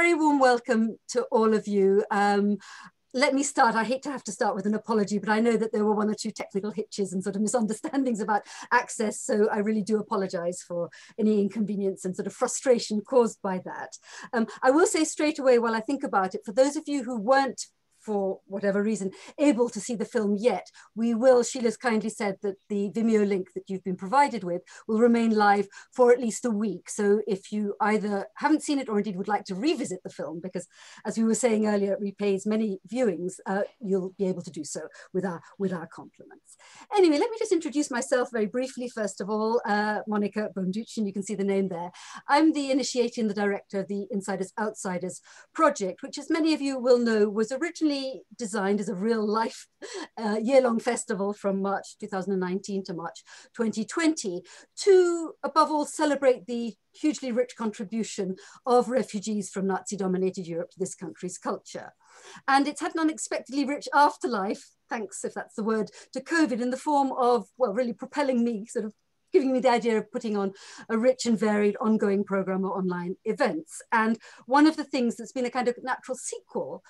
very warm welcome to all of you. Let me start. I hate to have to start with an apology, but I know that there were one or two technical hitches and sort of misunderstandings about access. So I really do apologize for any inconvenience and sort of frustration caused by that. I will say straight away while I think about it, for those of you who weren't, for whatever reason, able to see the film yet, we will, Sheila's kindly said that the Vimeo link that you've been provided with will remain live for at least a week. So if you either haven't seen it or indeed would like to revisit the film, because as we were saying earlier, it repays many viewings, you'll be able to do so with our compliments. Anyway, let me just introduce myself very briefly. First of all, Monica Duchen, you can see the name there. I'm the initiator and the director of the Insiders Outsiders project, which as many of you will know was originally designed as a real life year-long festival from March 2019 to March 2020 to, above all, celebrate the hugely rich contribution of refugees from Nazi-dominated Europe to this country's culture. And it's had an unexpectedly rich afterlife, thanks, if that's the word, to COVID in the form of, well, really propelling me, sort of giving me the idea of putting on a rich and varied ongoing program of online events. And one of the things that's been a kind of natural sequel,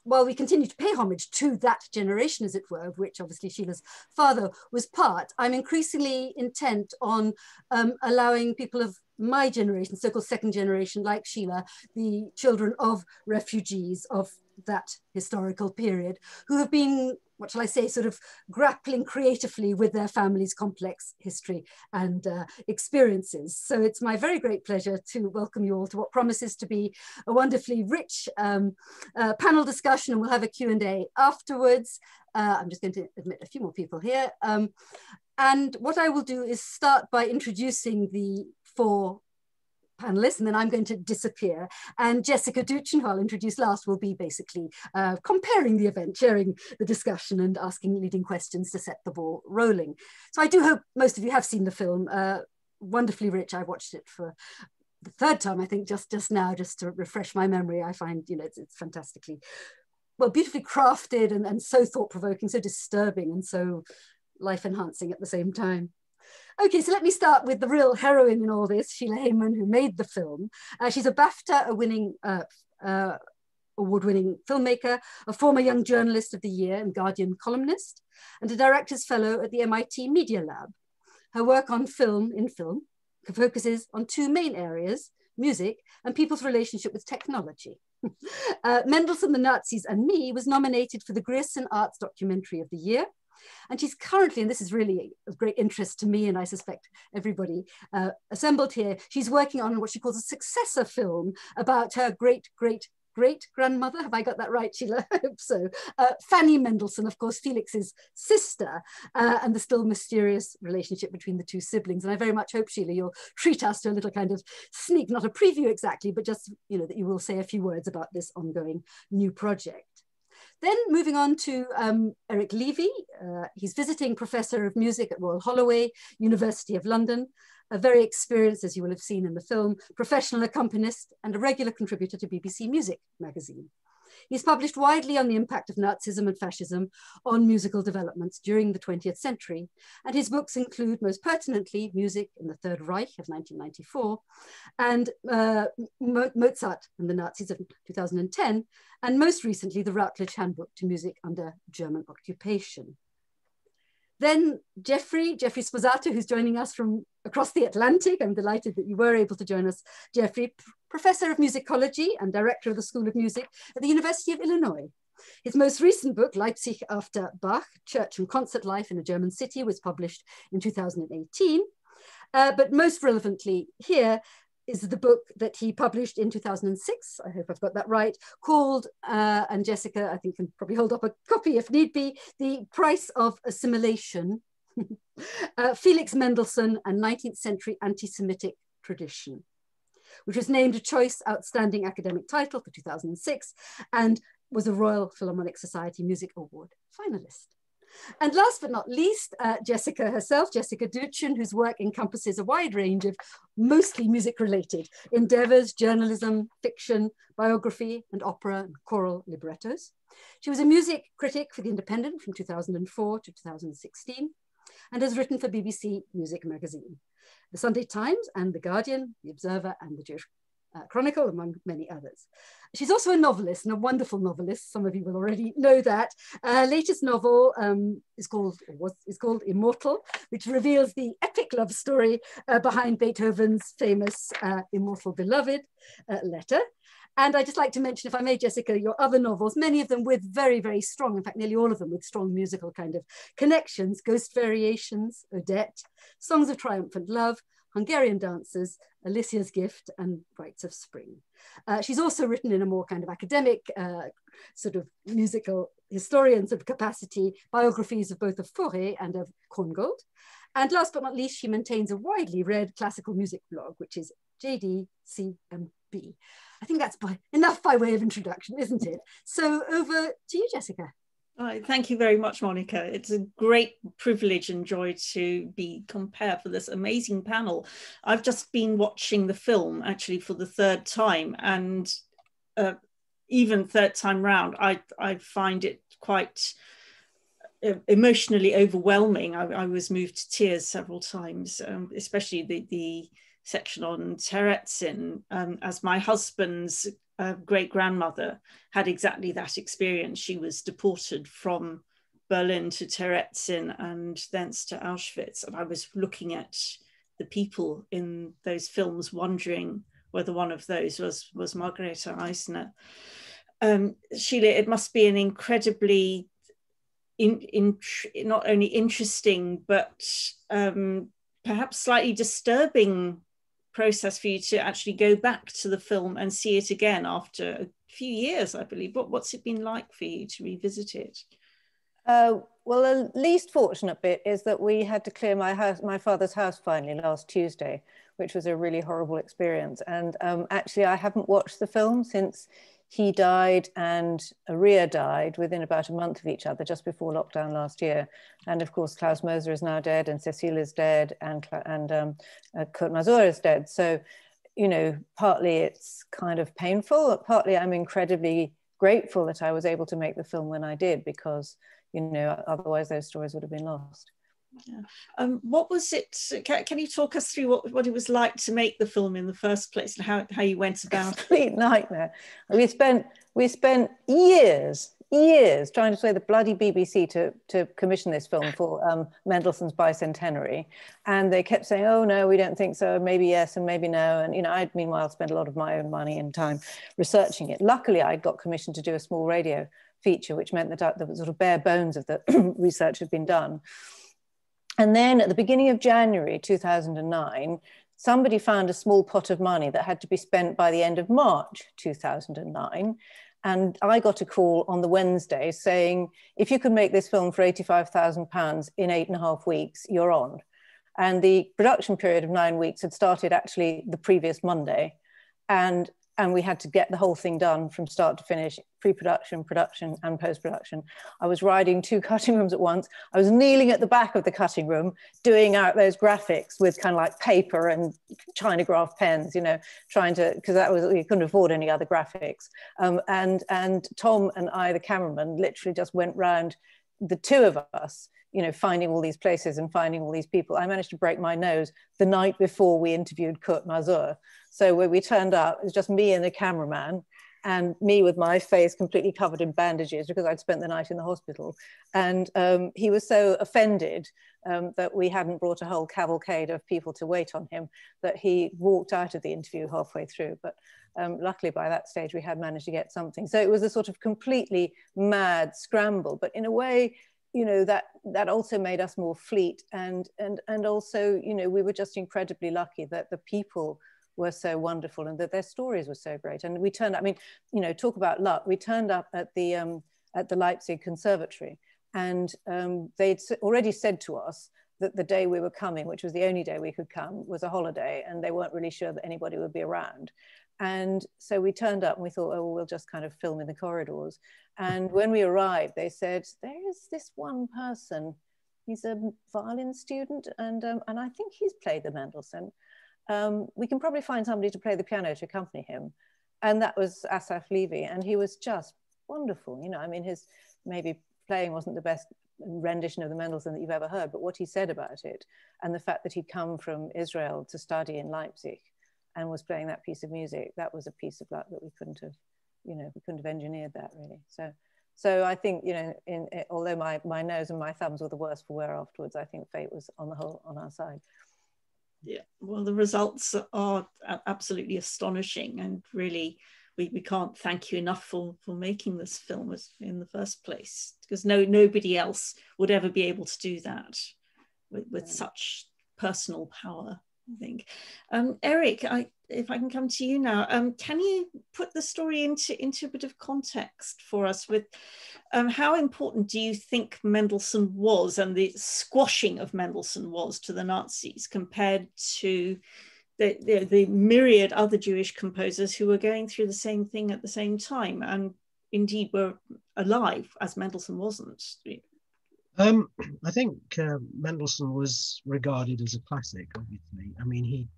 while we continue to pay homage to that generation, as it were, of which obviously Sheila's father was part, I'm increasingly intent on allowing people of my generation, so-called second generation, like Sheila, the children of refugees of that historical period, who have been, what shall I say, sort of grappling creatively with their family's complex history and experiences. So it's my very great pleasure to welcome you all to what promises to be a wonderfully rich panel discussion, and we'll have a Q&A afterwards. I'm just going to admit a few more people here. And what I will do is start by introducing the four panelists, and then I'm going to disappear. And Jessica Duchen, who I'll introduce last, will be basically comparing the event, sharing the discussion and asking leading questions to set the ball rolling. So I do hope most of you have seen the film. Wonderfully rich. I watched it for the third time, I think, just now, just to refresh my memory. I find, you know, it's fantastically, well, beautifully crafted and so thought-provoking, so disturbing and so life-enhancing at the same time. Okay, so let me start with the real heroine in all this, Sheila Hayman, who made the film. She's a BAFTA award-winning filmmaker, a former Young Journalist of the Year and Guardian columnist, and a Director's Fellow at the MIT Media Lab. Her work on film focuses on two main areas, music and people's relationship with technology. Mendelsohn, the Nazis and Me was nominated for the Grierson Arts Documentary of the Year. And she's currently, and this is really of great interest to me and I suspect everybody assembled here, she's working on what she calls a successor film about her great-grandmother. Have I got that right, Sheila? I hope so. Fanny Mendelson, of course, Felix's sister, and the still mysterious relationship between the two siblings. And I very much hope, Sheila, you'll treat us to a little kind of sneak, not a preview exactly, but just, you know, that you will say a few words about this ongoing new project. Then moving on to Erik Levy, he's visiting professor of music at Royal Holloway, University of London, a very experienced, as you will have seen in the film, professional accompanist and a regular contributor to BBC Music magazine. He's published widely on the impact of Nazism and fascism on musical developments during the 20th century, and his books include, most pertinently, Music in the Third Reich of 1994, and Mozart and the Nazis of 2010, and most recently, the Routledge Handbook to Music Under German Occupation. Then Jeffrey Sposato, who's joining us from across the Atlantic. I'm delighted that you were able to join us, Jeffrey, professor of musicology and director of the School of Music at the University of Illinois. His most recent book, Leipzig After Bach, Church and Concert Life in a German City, was published in 2018. But most relevantly here is the book that he published in 2006, I hope I've got that right, called, and Jessica, I think can probably hold up a copy if need be, The Price of Assimilation, Felix Mendelssohn and 19th-Century Anti-Semitic Tradition, which was named a Choice Outstanding Academic Title for 2006 and was a Royal Philharmonic Society Music Award finalist. And last but not least, Jessica herself, Jessica Duchen, whose work encompasses a wide range of mostly music-related endeavors, journalism, fiction, biography, and opera and choral librettos. She was a music critic for The Independent from 2004 to 2016, and has written for BBC Music magazine, The Sunday Times and The Guardian, The Observer, and The Jewish Chronicle, among many others. She's also a novelist, and a wonderful novelist. Some of you will already know that. Her latest novel is called Immortal, which reveals the epic love story behind Beethoven's famous Immortal Beloved letter. And I'd just like to mention, if I may, Jessica, your other novels, many of them with very, very strong, in fact, nearly all of them with strong musical kind of connections: Ghost Variations, Odette, Songs of Triumphant Love, Hungarian Dancers, Alicia's Gift, and Rites of Spring. She's also written in a more kind of academic, sort of musical historian sort of capacity, biographies of both of Fauré and of Krongold. And last but not least, she maintains a widely read classical music blog, which is JDCMB. I think that's enough by way of introduction, isn't it? So over to you, Jessica. Thank you very much, Monica. It's a great privilege and joy to be compared for this amazing panel. I've just been watching the film actually for the third time, and even third time round, I find it quite emotionally overwhelming. I was moved to tears several times, especially the section on Terezin, as my husband's great-grandmother had exactly that experience. She was deported from Berlin to Terezin and thence to Auschwitz. And I was looking at the people in those films, wondering whether one of those was Margareta Eisner. Sheila, it must be an incredibly, not only interesting, but perhaps slightly disturbing process for you to actually go back to the film and see it again after a few years, I believe. What's it been like for you to revisit it? Well, the least fortunate bit is that we had to clear my father's house finally last Tuesday, which was a really horrible experience. And actually, I haven't watched the film since he died and Ria died within about a month of each other, just before lockdown last year. And of course, Klaus Moser is now dead, and Cecile is dead, and Kurt Masur is dead. So, you know, partly it's kind of painful, partly I'm incredibly grateful that I was able to make the film when I did, because, you know, otherwise those stories would have been lost. Yeah. What was it? Can you talk us through what it was like to make the film in the first place, and how you went about it? Complete nightmare. We spent years trying to sway the bloody BBC to commission this film for Mendelssohn's bicentenary, and they kept saying, "Oh no, we don't think so. Maybe yes, and maybe no." And you know, I'd meanwhile spent a lot of my own money and time researching it. Luckily, I got commissioned to do a small radio feature, which meant that the sort of bare bones of the research had been done. And then at the beginning of January 2009, somebody found a small pot of money that had to be spent by the end of March 2009. And I got a call on the Wednesday saying, if you could make this film for £85,000 in 8.5 weeks, you're on. And the production period of 9 weeks had started actually the previous Monday. And we had to get the whole thing done from start to finish, pre-production, production, and post-production. I was riding 2 cutting rooms at once. I was kneeling at the back of the cutting room, doing out those graphics with kind of like paper and Chinagraph pens, you know, trying to, because that was, you couldn't afford any other graphics. And Tom and I, the cameraman, literally just went round, the two of us, you know, finding all these places and finding all these people. I managed to break my nose the night before we interviewed Kurt Masur. So when we turned up, it was just me and the cameraman, and me with my face completely covered in bandages because I'd spent the night in the hospital. And he was so offended that we hadn't brought a whole cavalcade of people to wait on him that he walked out of the interview halfway through. But luckily by that stage we had managed to get something. So it was a sort of completely mad scramble, but in a way, you know, that also made us more fleet, and also, you know, we were just incredibly lucky that the people were so wonderful and that their stories were so great. And we turned up, I mean, you know, talk about luck. We turned up at the Leipzig Conservatory, and they'd already said to us that the day we were coming, which was the only day we could come, was a holiday, and they weren't really sure that anybody would be around. And so we turned up and we thought, oh, well, we'll just kind of film in the corridors. And when we arrived, they said, there is this one person, he's a violin student, and I think he's played the Mendelsohn. We can probably find somebody to play the piano to accompany him. And that was Asaf Levy, and he was just wonderful. You know, I mean, his maybe playing wasn't the best rendition of the Mendelsohn that you've ever heard, but what he said about it, and the fact that he'd come from Israel to study in Leipzig, and was playing that piece of music, that was a piece of luck that we couldn't have, we couldn't have engineered that really. So I think, although my nose and my thumbs were the worse for wear afterwards, I think fate was on the whole on our side. Yeah, well, the results are absolutely astonishing, and really we can't thank you enough for making this film in the first place, because nobody else would ever be able to do that with such personal power, I think. Erik, if I can come to you now, can you put the story into a bit of context for us with how important do you think Mendelssohn was, and the squashing of Mendelssohn was to the Nazis, compared to the myriad other Jewish composers who were going through the same thing at the same time, and indeed were alive, as Mendelssohn wasn't? I think Mendelssohn was regarded as a classic, obviously. I mean,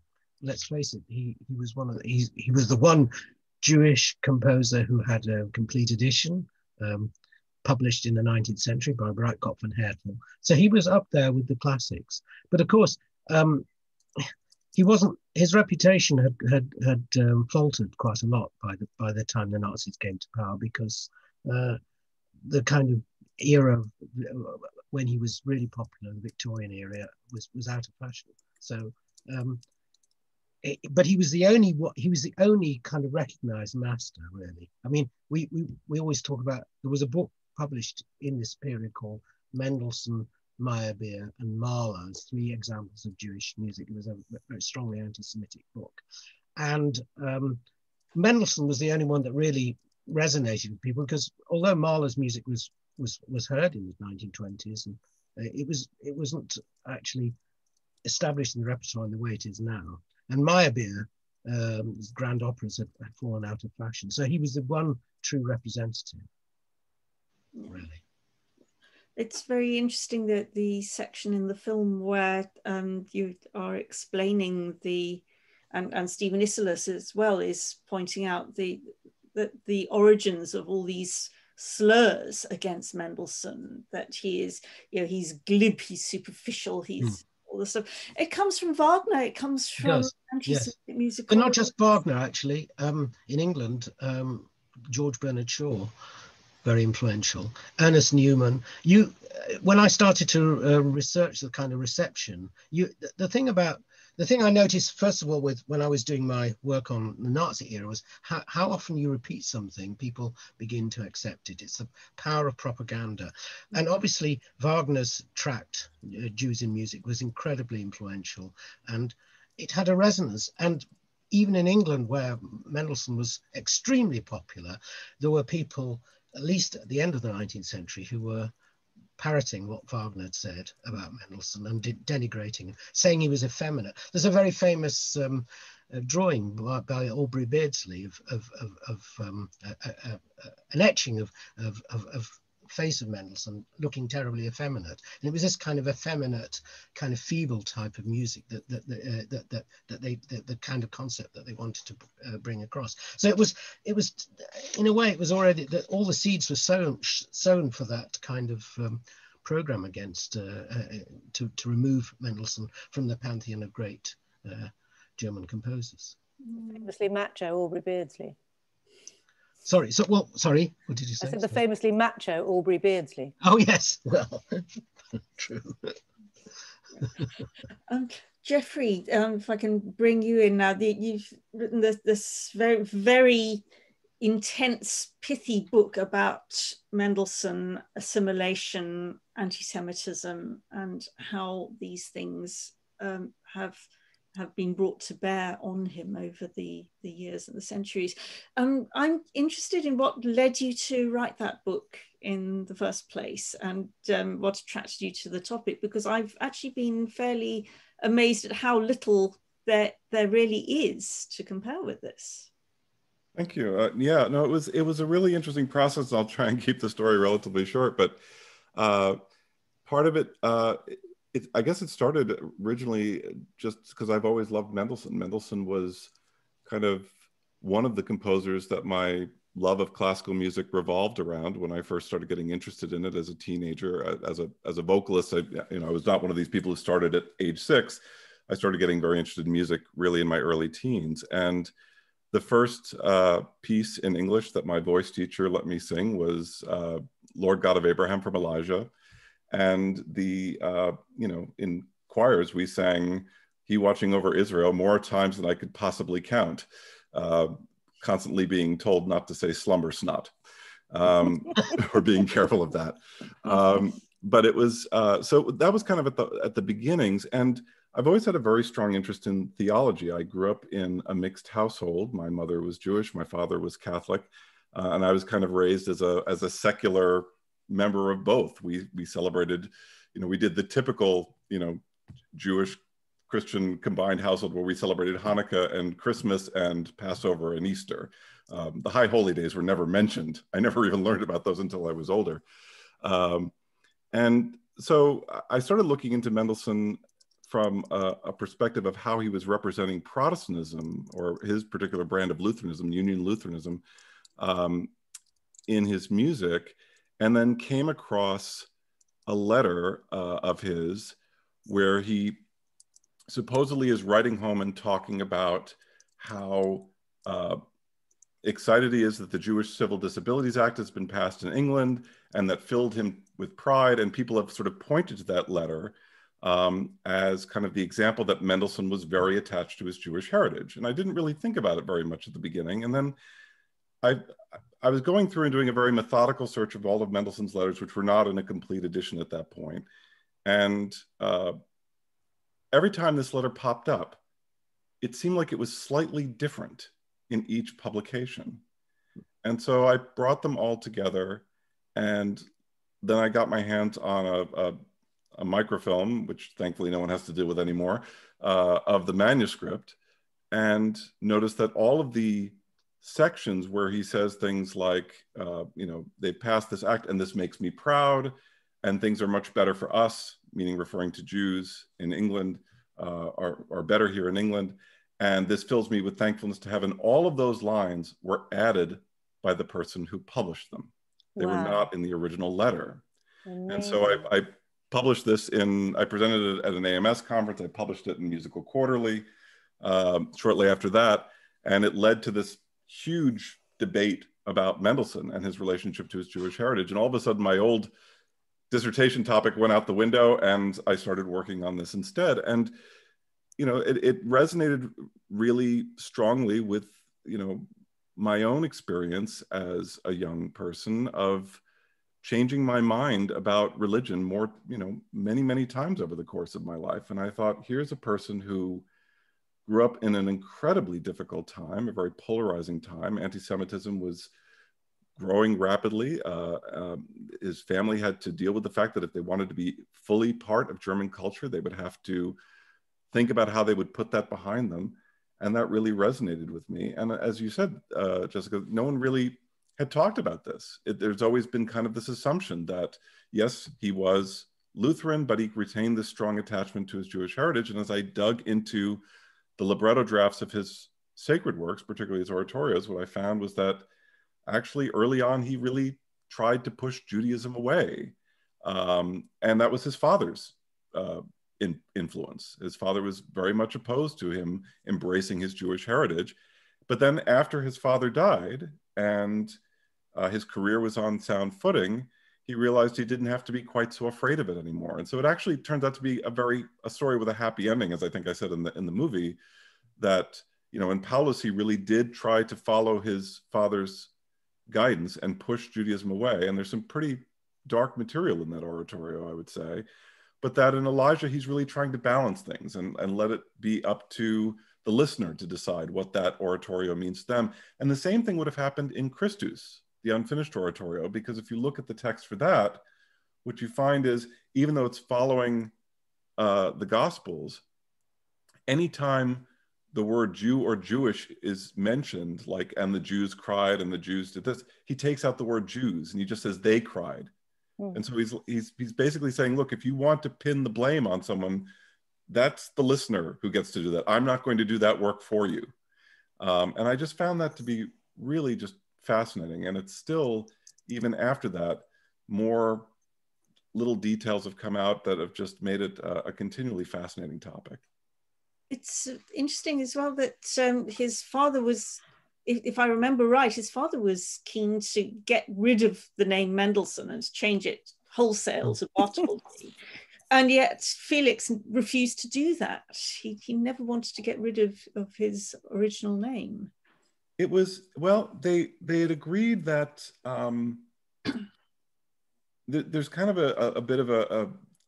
let's face it, he was he was the one Jewish composer who had a complete edition, published in the 19th century by Breitkopf and Hertel. So he was up there with the classics. But of course, he wasn't. His reputation had faltered quite a lot by the time the Nazis came to power, because the kind of era when he was really popular, the Victorian era, was out of fashion. So, but he was the only kind of recognized master, really. I mean, we always talk about, there was a book published in this period called Mendelssohn, Meyerbeer and Mahler as 3 examples of Jewish music. It was a very strongly anti-Semitic book, and Mendelssohn was the only one that really resonated with people, because although Mahler's music was heard in the 1920s, and it wasn't actually established in the repertoire in the way it is now. And Meyerbeer, his grand operas had fallen out of fashion, so he was the one true representative, really. It's very interesting that the section in the film where you are explaining and Stephen Isserlis as well is pointing out the origins of all these slurs against Mendelssohn, that he is, he's glib, he's superficial, he's all this stuff. It comes from Wagner, it comes from anti-Semitic music. But not just Wagner, actually. In England, George Bernard Shaw, very influential. Ernest Newman. When I started to research the kind of reception, the thing I noticed, first of all, when I was doing my work on the Nazi era, was how often you repeat something, people begin to accept it. It's the power of propaganda. And obviously, Wagner's tract, Jews in Music, was incredibly influential, and it had a resonance. And even in England, where Mendelssohn was extremely popular, there were people, at least at the end of the 19th century, who were parroting what Wagner had said about Mendelssohn and denigrating, saying he was effeminate. There's a very famous drawing by Aubrey Beardsley of an etching of face of Mendelssohn looking terribly effeminate, and it was this kind of effeminate, kind of feeble type of music the kind of concept that they wanted to bring across. So it was in a way, it was already that all the seeds were sown for that kind of program against to remove Mendelssohn from the pantheon of great German composers. Famously macho Aubrey Beardsley. Sorry, what did you say? I said the famously macho Aubrey Beardsley. Oh, yes, well, true. Jeffrey, if I can bring you in now, you've written this very, very intense, pithy book about Mendelssohn, assimilation, anti-Semitism, and how these things have been brought to bear on him over the years and the centuries. I'm interested in what led you to write that book in the first place, and what attracted you to the topic, because I've actually been fairly amazed at how little there really is to compare with this. Thank you. Yeah, no, it was a really interesting process. I'll try and keep the story relatively short, but part of it, I guess it started originally just because I've always loved Mendelssohn. Mendelssohn was kind of one of the composers that my love of classical music revolved around when I first started getting interested in it as a teenager. As a vocalist, I was not one of these people who started at age 6, I started getting very interested in music really in my early teens. And the first piece in English that my voice teacher let me sing was Lord God of Abraham from Elijah. And the, in choirs, we sang He Watching Over Israel more times than I could possibly count, constantly being told not to say slumber snot, or being careful of that. But it was, so that was kind of at the beginnings. And I've always had a very strong interest in theology. I grew up in a mixed household. My mother was Jewish, my father was Catholic, and I was kind of raised as a secular member of both. We celebrated, we did the typical, Jewish Christian combined household where we celebrated Hanukkah and Christmas and Passover and Easter. The high holy days were never mentioned. I never even learned about those until I was older. And so I started looking into Mendelsohn from a perspective of how he was representing Protestantism, or his particular brand of Lutheranism, Union Lutheranism, in his music, and then came across a letter of his where he supposedly is writing home and talking about how excited he is that the Jewish Civil Disabilities Act has been passed in England, and that filled him with pride. And people have sort of pointed to that letter as kind of the example that Mendelssohn was very attached to his Jewish heritage. And I didn't really think about it very much at the beginning. And then I was going through and doing a very methodical search of all of Mendelssohn's letters, which were not in a complete edition at that point. And every time this letter popped up, it seemed like it was slightly different in each publication. And so I brought them all together, and then I got my hands on a microfilm, which thankfully no one has to deal with anymore, of the manuscript, and noticed that all of the sections where he says things like, they passed this act and this makes me proud, and things are much better for us, meaning referring to Jews in England, are better here in England, and this fills me with thankfulness to heaven. All of those lines were added by the person who published them. They were not in the original letter. Amazing. And so I published this I presented it at an AMS conference. I published it in Musical Quarterly shortly after that. And it led to this huge debate about Mendelssohn and his relationship to his Jewish heritage. And all of a sudden, my old dissertation topic went out the window, and I started working on this instead. And, it resonated really strongly with, my own experience as a young person of changing my mind about religion more, many, many times over the course of my life. And I thought, here's a person who grew up in an incredibly difficult time, a very polarizing time. Anti-Semitism was growing rapidly. His family had to deal with the fact that if they wanted to be fully part of German culture, they would have to think about how they would put that behind them. And that really resonated with me. And as you said, Jessica, no one really had talked about this. There's always been kind of this assumption that, yes, he was Lutheran, but he retained this strong attachment to his Jewish heritage. And as I dug into the libretto drafts of his sacred works, particularly his oratorios, what I found was that actually early on, he really tried to push Judaism away. And that was his father's influence. His father was very much opposed to him embracing his Jewish heritage. But then after his father died and his career was on sound footing, he realized he didn't have to be quite so afraid of it anymore. And so it actually turns out to be a story with a happy ending, as I think I said in the movie, that, in Paulus, he really did try to follow his father's guidance and push Judaism away. And there's some pretty dark material in that oratorio, I would say. But that in Elijah, he's really trying to balance things and let it be up to the listener to decide what that oratorio means to them. And the same thing would have happened in Christus, the Unfinished Oratorio, because if you look at the text for that, what you find is, even though it's following the Gospels, anytime the word Jew or Jewish is mentioned, like, and the Jews cried and the Jews did this, he takes out the word Jews and he just says they cried. And so he's basically saying, look, if you want to pin the blame on someone, that's the listener who gets to do that. I'm not going to do that work for you. And I just found that to be really just fascinating. And it's still, even after that, more little details have come out that have just made it a continually fascinating topic. it's interesting as well that his father was, if I remember right, his father was keen to get rid of the name Mendelsohn and change it wholesale to Bartholdy. And yet Felix refused to do that. He never wanted to get rid of his original name. It was, well, they had agreed that there's kind of a bit of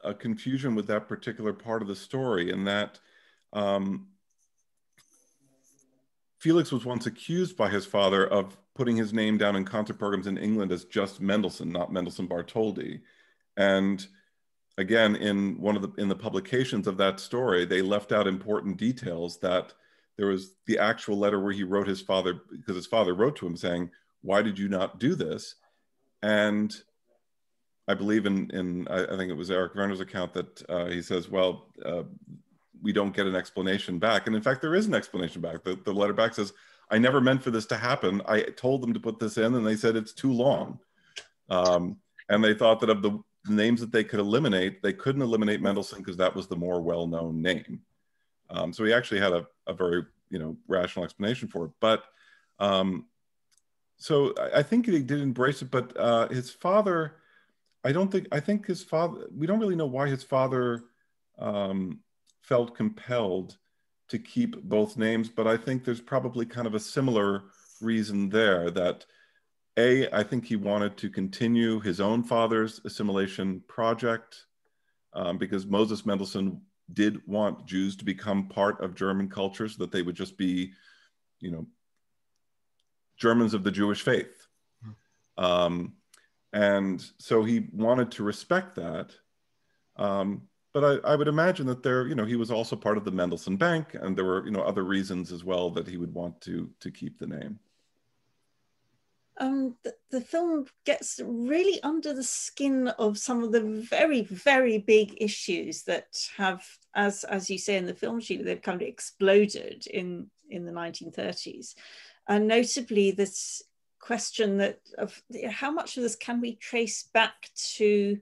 a confusion with that particular part of the story, in that Felix was once accused by his father of putting his name down in concert programs in England as just Mendelsohn, not Mendelsohn Bartholdy. And again, in the publications of that story, they left out important details, that there was the actual letter where he wrote his father, because his father wrote to him saying, "Why did you not do this?" And I believe I think it was Erik Werner's account that he says, well, we don't get an explanation back. And in fact, there is an explanation back. The letter back says, "I never meant for this to happen. I told them to put this in, and they said it's too long." And they thought that of the names that they could eliminate, they couldn't eliminate Mendelsohn because that was the more well-known name. So he actually had a very, rational explanation for it. But so I think he did embrace it, but his father, we don't really know why his father felt compelled to keep both names, but I think there's probably kind of a similar reason there, that I think he wanted to continue his own father's assimilation project, because Moses Mendelssohn did want Jews to become part of German culture, so that they would just be, Germans of the Jewish faith. And so he wanted to respect that. But I would imagine that he was also part of the Mendelsohn Bank, and there were, other reasons as well that he would want to keep the name. The film gets really under the skin of some of the very, very big issues that have, as you say in the film, Sheila, they've kind of exploded in the 1930s. And notably this question of how much of this can we trace back to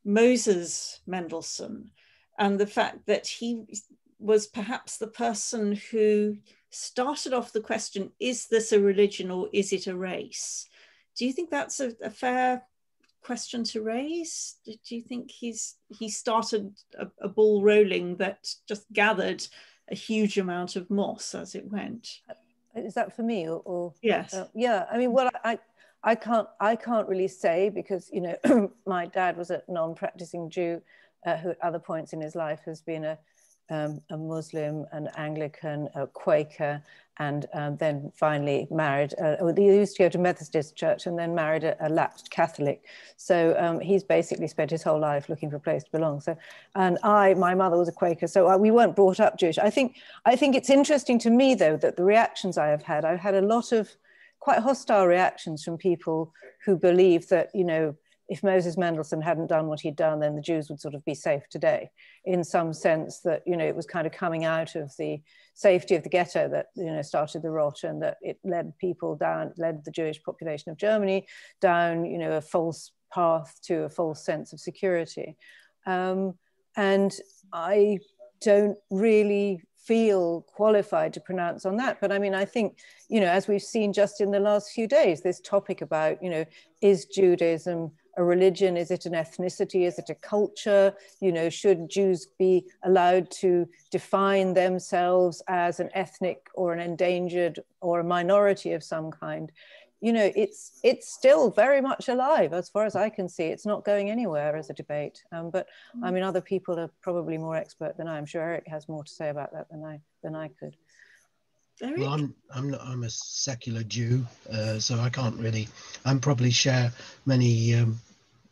Moses Mendelssohn, and the fact that he was perhaps the person who started off the question, is this a religion or is it a race? Do you think that's a fair question to raise? Do you think he started a ball rolling that just gathered a huge amount of moss as it went? Is that for me or yes? Yeah, I mean, well, I can't really say, because my dad was a non-practicing Jew who at other points in his life has been a Muslim, an Anglican, a Quaker, and then finally married. He used to go to Methodist church and then married a lapsed Catholic. So he's basically spent his whole life looking for a place to belong. So, and my mother was a Quaker, so we weren't brought up Jewish. I think it's interesting to me, though, that the reactions I've had a lot of quite hostile reactions from people who believe that, if Moses Mendelssohn hadn't done what he'd done, then the Jews would sort of be safe today, in some sense that, it was kind of coming out of the safety of the ghetto that, started the rot, and that it led the Jewish population of Germany down, a false path to a false sense of security. And I don't really feel qualified to pronounce on that. But I mean, I think, as we've seen just in the last few days, this topic about, is Judaism a religion? Is it an ethnicity? Is it a culture? Should Jews be allowed to define themselves as an ethnic or an endangered or a minority of some kind? It's still very much alive as far as I can see. It's not going anywhere as a debate. But I mean, other people are probably more expert than I. I'm sure Erik has more to say about that than I could. Erik? Well, I'm a secular Jew, so I can't really. I'm probably share many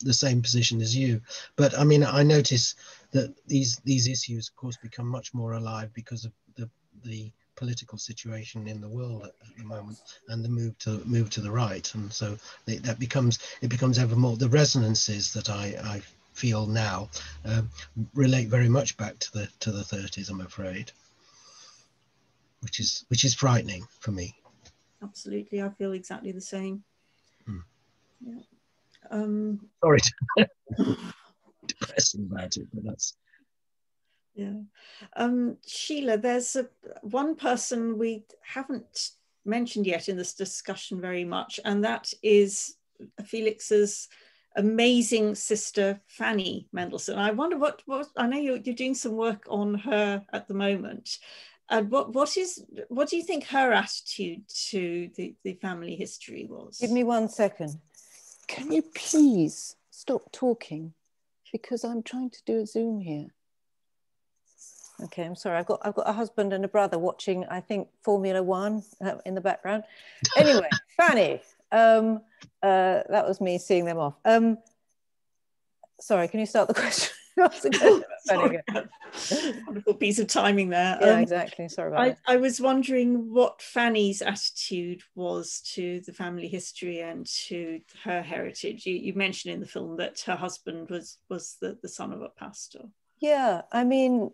the same position as you, but I mean, I notice that these issues, of course, become much more alive because of the political situation in the world at the moment, and the move to the right, and so it becomes ever more. The resonances that I feel now relate very much back to the 30s, I'm afraid, which is frightening for me. Absolutely, I feel exactly the same. Yeah. Sorry to depressing about it, but that's. Yeah. Sheila, there's one person we haven't mentioned yet in this discussion very much, and that is Felix's amazing sister, Fanny Mendelssohn. I wonder what I know you're doing some work on her at the moment. What do you think her attitude to the family history was? Give me 1 second. Can you please stop talking? Because I'm trying to do a Zoom here. Okay, I'm sorry. I've got a husband and a brother watching, I think, Formula One in the background. Anyway, Fanny. That was me seeing them off. Sorry, can you start the question? Wonderful piece of timing there. Yeah, exactly. Sorry about that. I was wondering what Fanny's attitude was to the family history and to her heritage. You mentioned in the film that her husband was the son of a pastor. Yeah, I mean,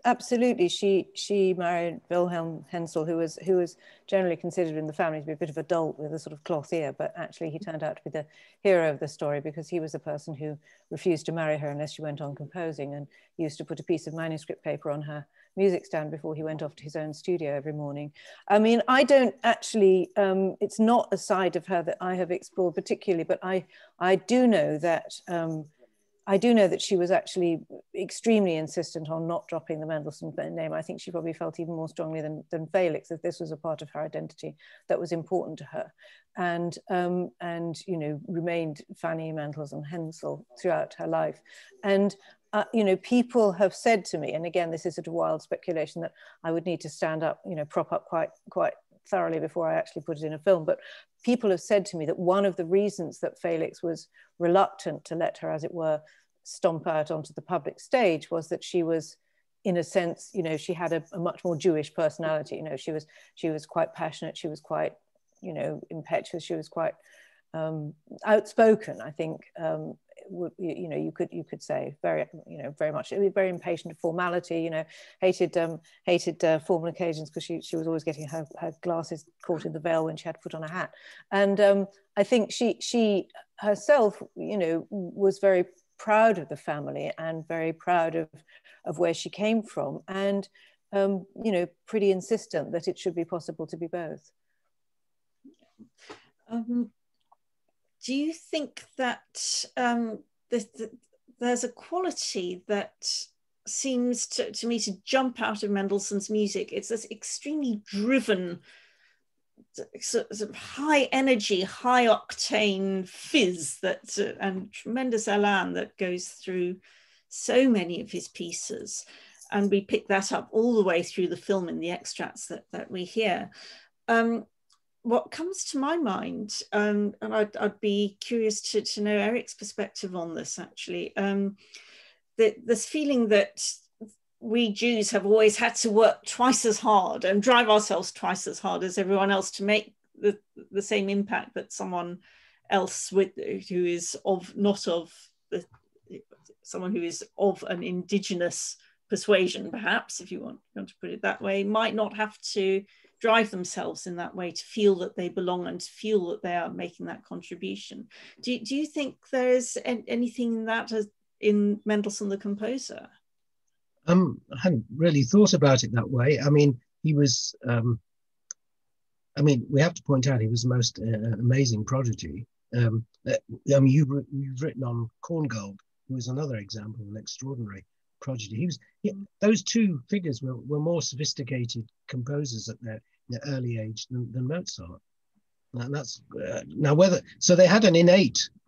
absolutely. She married Wilhelm Hensel, who was generally considered in the family to be a bit of a dolt with a sort of cloth ear, but actually he turned out to be the hero of the story because he was the person who refused to marry her unless she went on composing, and used to put a piece of manuscript paper on her music stand before he went off to his own studio every morning. I mean, I don't actually, it's not a side of her that I have explored particularly, but I do know that she was actually extremely insistent on not dropping the Mendelsohn name. I think she probably felt even more strongly than Felix that this was a part of her identity that was important to her, and you know, remained Fanny Mendelssohn Hensel throughout her life. And you know, people have said to me, and again, this is sort of wild speculation that I would need to stand up, you know, prop up quite thoroughly before I actually put it in a film, but people have said to me that one of the reasons that Felix was reluctant to let her, as it were, stomp out onto the public stage was that she was, in a sense, you know, she had a much more Jewish personality. You know, she was quite passionate, she was quite, you know, impetuous, she was quite outspoken, I think. You know, you could say very, you know, very much very impatient of formality, you know, hated formal occasions because she was always getting her glasses caught in the veil when she had to put on a hat. And I think she herself, you know, was very proud of the family and very proud of where she came from, and you know, pretty insistent that it should be possible to be both. Do you think that there's a quality that seems to me to jump out of Mendelssohn's music? It's this extremely driven, sort of high energy, high octane fizz that and tremendous elan that goes through so many of his pieces. And we pick that up all the way through the film in the extracts that we hear. What comes to my mind, and I'd be curious to know Erik's perspective on this actually, this feeling that we Jews have always had to work twice as hard and drive ourselves twice as hard as everyone else to make the same impact that someone else who is someone who is of an indigenous persuasion, perhaps, if you want to put it that way, might not have to drive themselves in that way to feel that they belong and to feel that they are making that contribution. Do you think there is anything in that in Mendelssohn the composer? I hadn't really thought about it that way. I mean, he was, I mean, we have to point out he was the most amazing prodigy. I mean, you've written on Korngold, who was another example of an extraordinary prodigy. Those two figures were more sophisticated composers at their early age than Mozart. And that's now so they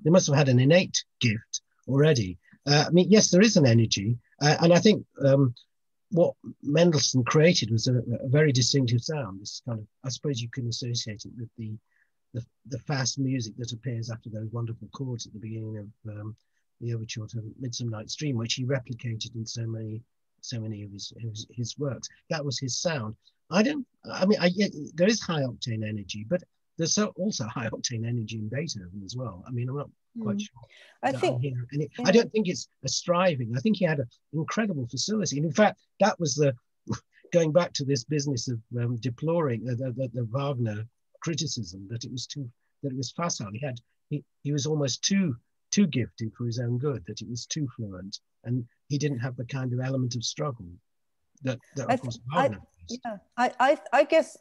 must have had an innate gift already. I mean, yes, there is an energy, and I think what Mendelssohn created was a very distinctive sound. This kind of, I suppose you can associate it with the fast music that appears after those wonderful chords at the beginning of the overture to Midsummer Night's Dream, which he replicated in so many of his works. That was his sound. There is high octane energy, but there's also high octane energy in Beethoven as well. I mean, I'm not quite sure. I don't think it's a striving. I think he had an incredible facility. And in fact, that was going back to this business of deploring the Wagner criticism, that it was facile. He was almost too too gifted for his own good, that it was too fluent, and he didn't have the kind of element of struggle that of course Wagner has. Yeah, I guess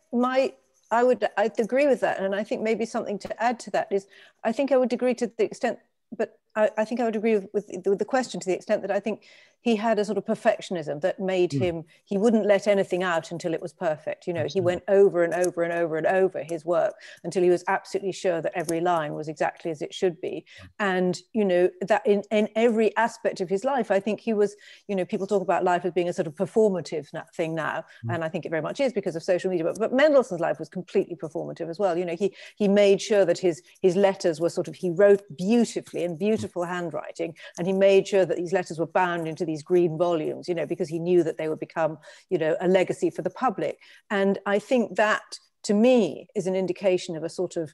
I'd agree with that, and I think maybe something to add to that is I think I would agree to the extent, but I think I would agree with the question to the extent that I think he had a sort of perfectionism that made him, he wouldn't let anything out until it was perfect. You know, he went over and over and over and over his work until he was absolutely sure that every line was exactly as it should be. And, you know, that in every aspect of his life, I think he was, you know, people talk about life as being a sort of performative thing now. And I think it very much is because of social media, but Mendelssohn's life was completely performative as well. You know, he made sure that his letters were sort of, he wrote beautifully in beautiful handwriting, and he made sure that these letters were bound into these green volumes, you know, because he knew that they would become, you know, a legacy for the public. And I think that, to me, is an indication of a sort of,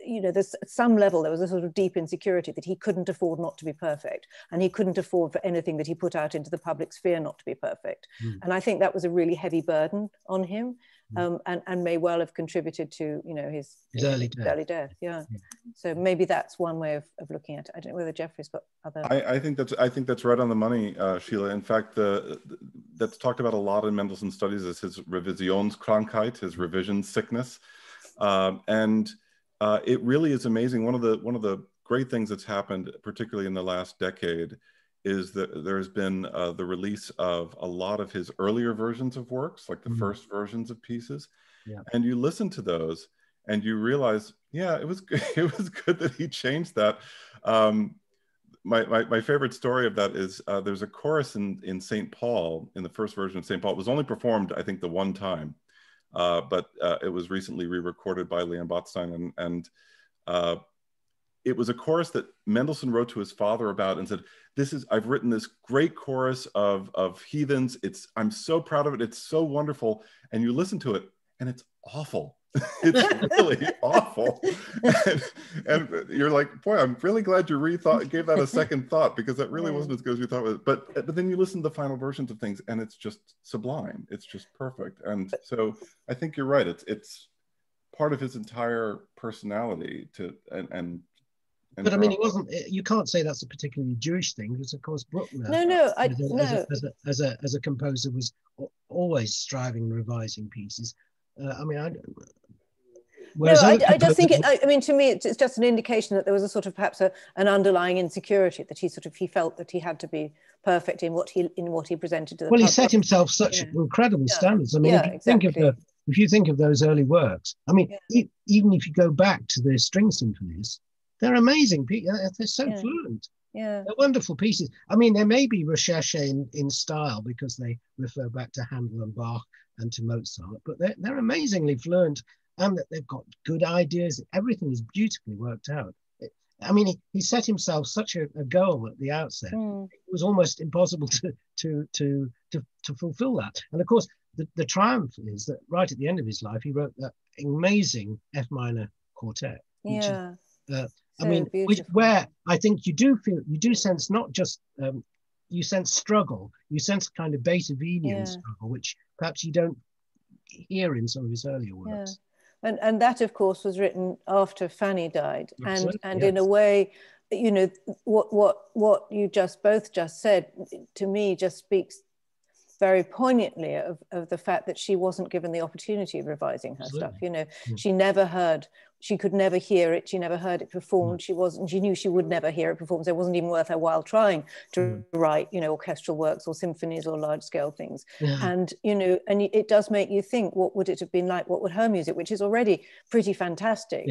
you know, there's at some level there was a sort of deep insecurity that he couldn't afford not to be perfect, and he couldn't afford for anything that he put out into the public sphere not to be perfect. And I think that was a really heavy burden on him, and may well have contributed to, you know, his early death. Yeah. So maybe that's one way of looking at it. I don't know whether Jeffrey's got other. I think that's right on the money, Sheila. In fact, that's talked about a lot in Mendelssohn studies as his Revisionskrankheit, his revision sickness, and it really is amazing. One of the great things that's happened, particularly in the last decade, is that there's been the release of a lot of his earlier versions of works, like the first versions of pieces. And you listen to those and you realize, yeah, it was good. It was good that he changed that. My favorite story of that is there's a chorus in St. Paul, in the first version of St. Paul. It was only performed, I think, the one time, but it was recently re-recorded by Leon Botstein, and it was a chorus that Mendelssohn wrote to his father about and said, I've written this great chorus of heathens. I'm so proud of it. It's so wonderful. And you listen to it and it's awful. It's really awful. And you're like, boy, I'm really glad you gave that a second thought, because that really wasn't as good as you thought it was. But then you listen to the final versions of things and it's just sublime. It's just perfect. And so I think you're right. It's part of his entire personality but I mean, it wasn't. You can't say that's a particularly Jewish thing, because of course Bruckner, as a composer, was always striving and revising pieces. I mean, I just think I mean, to me, it's just an indication that there was a sort of perhaps an underlying insecurity that he felt that he had to be perfect in what he presented to the public. He set himself such incredible standards. I mean, if you think of those early works, I mean, even if you go back to the string symphonies, they're amazing. They're so fluent. They're wonderful pieces. I mean, there may be recherche in style because they refer back to Handel and Bach and to Mozart, but they're amazingly fluent, and that they've got good ideas. Everything is beautifully worked out. I mean, he set himself such a goal at the outset. It was almost impossible to fulfill that. And of course, the triumph is that right at the end of his life, he wrote that amazing F minor quartet. Which is, I mean, where I think you do sense not just, you sense struggle, you sense kind of Beethovenian struggle, which perhaps you don't hear in some of his earlier works. And that, of course, was written after Fanny died. And in a way, you know, what you both just said, to me, just speaks very poignantly of the fact that she wasn't given the opportunity of revising her stuff. You know, she could never hear it. She never heard it performed. She knew she would never hear it performed. So it wasn't even worth her while trying to write, you know, orchestral works or symphonies or large scale things. And, you know, and it does make you think, what would it have been like? What would her music, which is already pretty fantastic,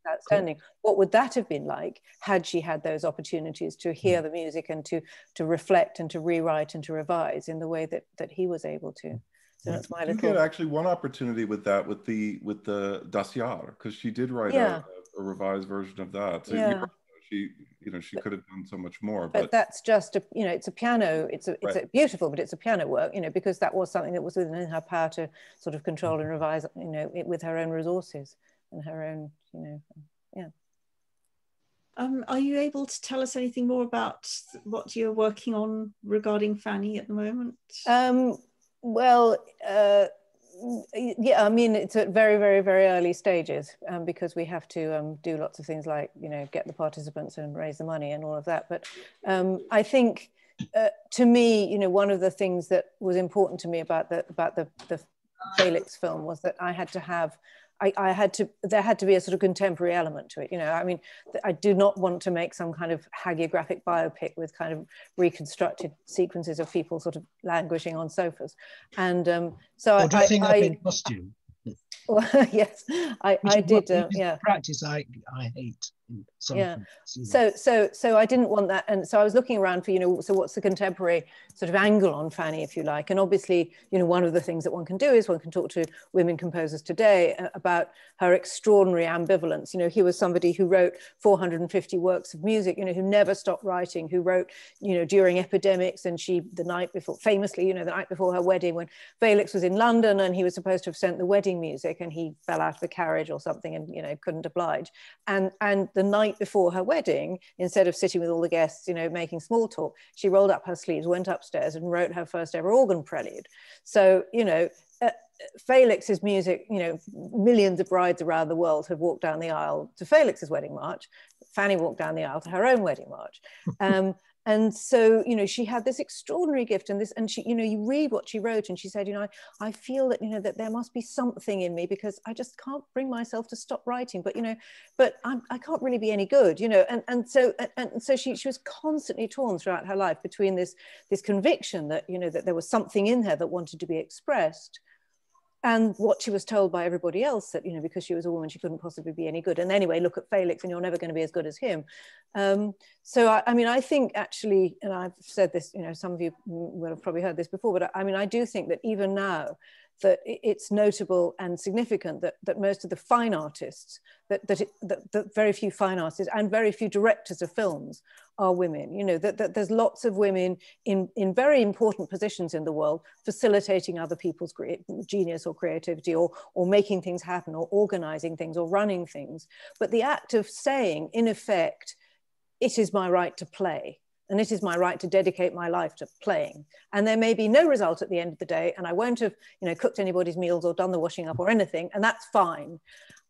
outstanding, what would that have been like had she had those opportunities to hear the music and to reflect and to rewrite and to revise in the way that he was able to. So that's my little. You get actually one opportunity with that, with the Das Jahr, because she did write a revised version of that. So she could have done so much more. But that's just it's a piano. It's a beautiful, but it's a piano work. You know, because that was something that was within her power to sort of control and revise. You know, with her own resources and her own. You know, Are you able to tell us anything more about what you're working on regarding Fanny at the moment? Well, Yeah, I mean, it's at very, very, very early stages because we have to do lots of things like, you know, get the participants and raise the money and all of that. But I think, to me, you know, one of the things that was important to me about the Felix film was that I had to have, there had to be a sort of contemporary element to it. You know, I mean, I do not want to make some kind of hagiographic biopic with kind of reconstructed sequences of people sort of languishing on sofas. And so or dressing up in costume. Well, yes, I did. Yeah, practice I hate. Yeah. So I didn't want that, and so I was looking around for, you know, so what's the contemporary sort of angle on Fanny, if you like, and obviously, you know, one of the things that one can do is one can talk to women composers today about her extraordinary ambivalence. You know, he was somebody who wrote 450 works of music, you know, who never stopped writing, who wrote, you know, during epidemics, and she, the night before, famously, you know, the night before her wedding, when Felix was in London and he was supposed to have sent the wedding music, and he fell out of the carriage or something and, you know, couldn't oblige, and the night before her wedding, instead of sitting with all the guests, you know, making small talk, she rolled up her sleeves, went upstairs and wrote her first ever organ prelude. So, you know, Felix's music, you know, millions of brides around the world have walked down the aisle to Felix's wedding march. Fanny walked down the aisle to her own wedding march. And so, you know, she had this extraordinary gift, and she, you know, you read what she wrote, and she said, you know, I feel that, you know, that there must be something in me because I just can't bring myself to stop writing, but, you know, but I can't really be any good, you know, and so she was constantly torn throughout her life between this conviction that, you know, that there was something in her that wanted to be expressed, and what she was told by everybody else that, you know, because she was a woman, she couldn't possibly be any good. And anyway, look at Felix and you're never going to be as good as him. So, I mean, I think actually, and I've said this, you know, some of you will have probably heard this before, but I mean, I do think that even now, that it's notable and significant that most of the fine artists, that very few fine artists and very few directors of films are women. You know, that there's lots of women in very important positions in the world, facilitating other people's genius or creativity, or making things happen, or organizing things, or running things. But the act of saying, in effect, it is my right to play, and it is my right to dedicate my life to playing. And there may be no result at the end of the day, and I won't have, you know, cooked anybody's meals or done the washing up or anything, and that's fine.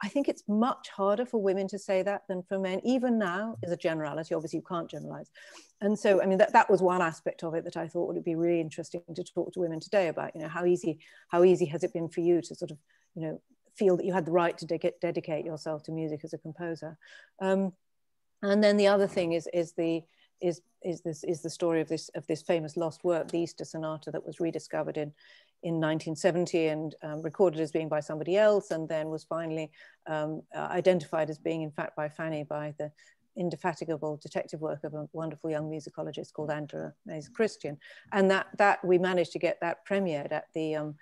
I think it's much harder for women to say that than for men, even now, as a generality. Obviously, you can't generalize. And so, I mean, that was one aspect of it that I thought would be really interesting to talk to women today about, you know, how easy has it been for you to sort of, you know, feel that you had the right to dedicate yourself to music as a composer. And then the other thing is the story of this famous lost work, the Easter Sonata, that was rediscovered in 1970 and recorded as being by somebody else, and then was finally identified as being, in fact, by Fanny, by the indefatigable detective work of a wonderful young musicologist called Angela Christian. And that we managed to get that premiered at the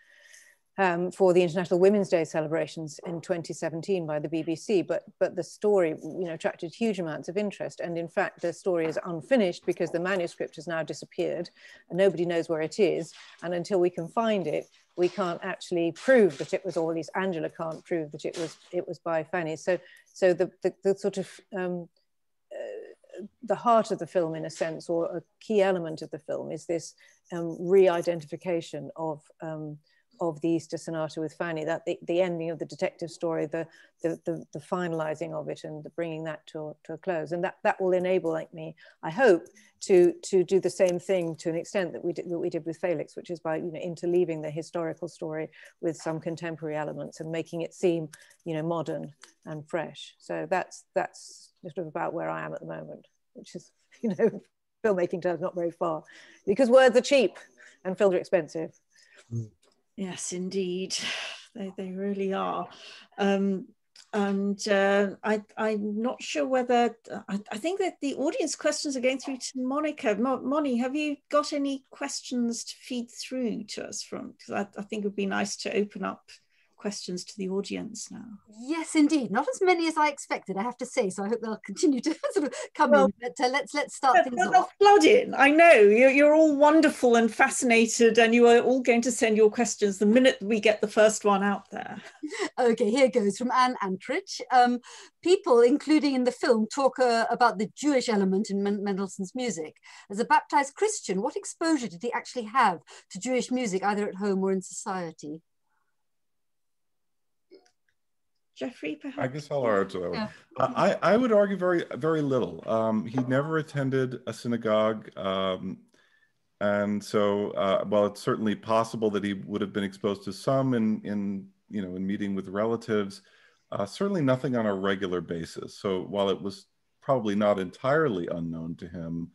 for the International Women's Day celebrations in 2017 by the BBC, but the story, you know, attracted huge amounts of interest. And in fact, the story is unfinished because the manuscript has now disappeared and nobody knows where it is. And until we can find it, we can't actually prove that it was, or at least Angela can't prove that it was by Fanny. So the sort of the heart of the film, in a sense, or a key element of the film, is this re-identification of the Easter Sonata with Fanny, that the ending of the detective story, the finalizing of it, and the bringing that to a close, and that will enable, like me, I hope, to do the same thing to an extent that we did with Felix, which is by, you know, interleaving the historical story with some contemporary elements and making it seem, you know, modern and fresh. So that's sort of about where I am at the moment, which is, you know, filmmaking terms, not very far, because words are cheap and films are expensive. Yes, indeed, they really are. I'm not sure whether, I think that the audience questions are going through to Monica. Moni, have you got any questions to feed through to us from? Because I think it would be nice to open up questions to the audience now. Yes, indeed. Not as many as I expected, I have to say. So I hope they'll continue to sort of come in. But let's start things off. Flood in. I know you're all wonderful and fascinated, and you are all going to send your questions the minute we get the first one out there. Okay, here goes from Anne Antrich. People, including in the film, talk about the Jewish element in Mendelssohn's music. As a baptized Christian, what exposure did he actually have to Jewish music, either at home or in society? Jeffrey, perhaps? I guess I'll answer that one. Yeah. I would argue very, very little. He never attended a synagogue. And so, while it's certainly possible that he would have been exposed to some in meeting with relatives, certainly nothing on a regular basis. So while it was probably not entirely unknown to him,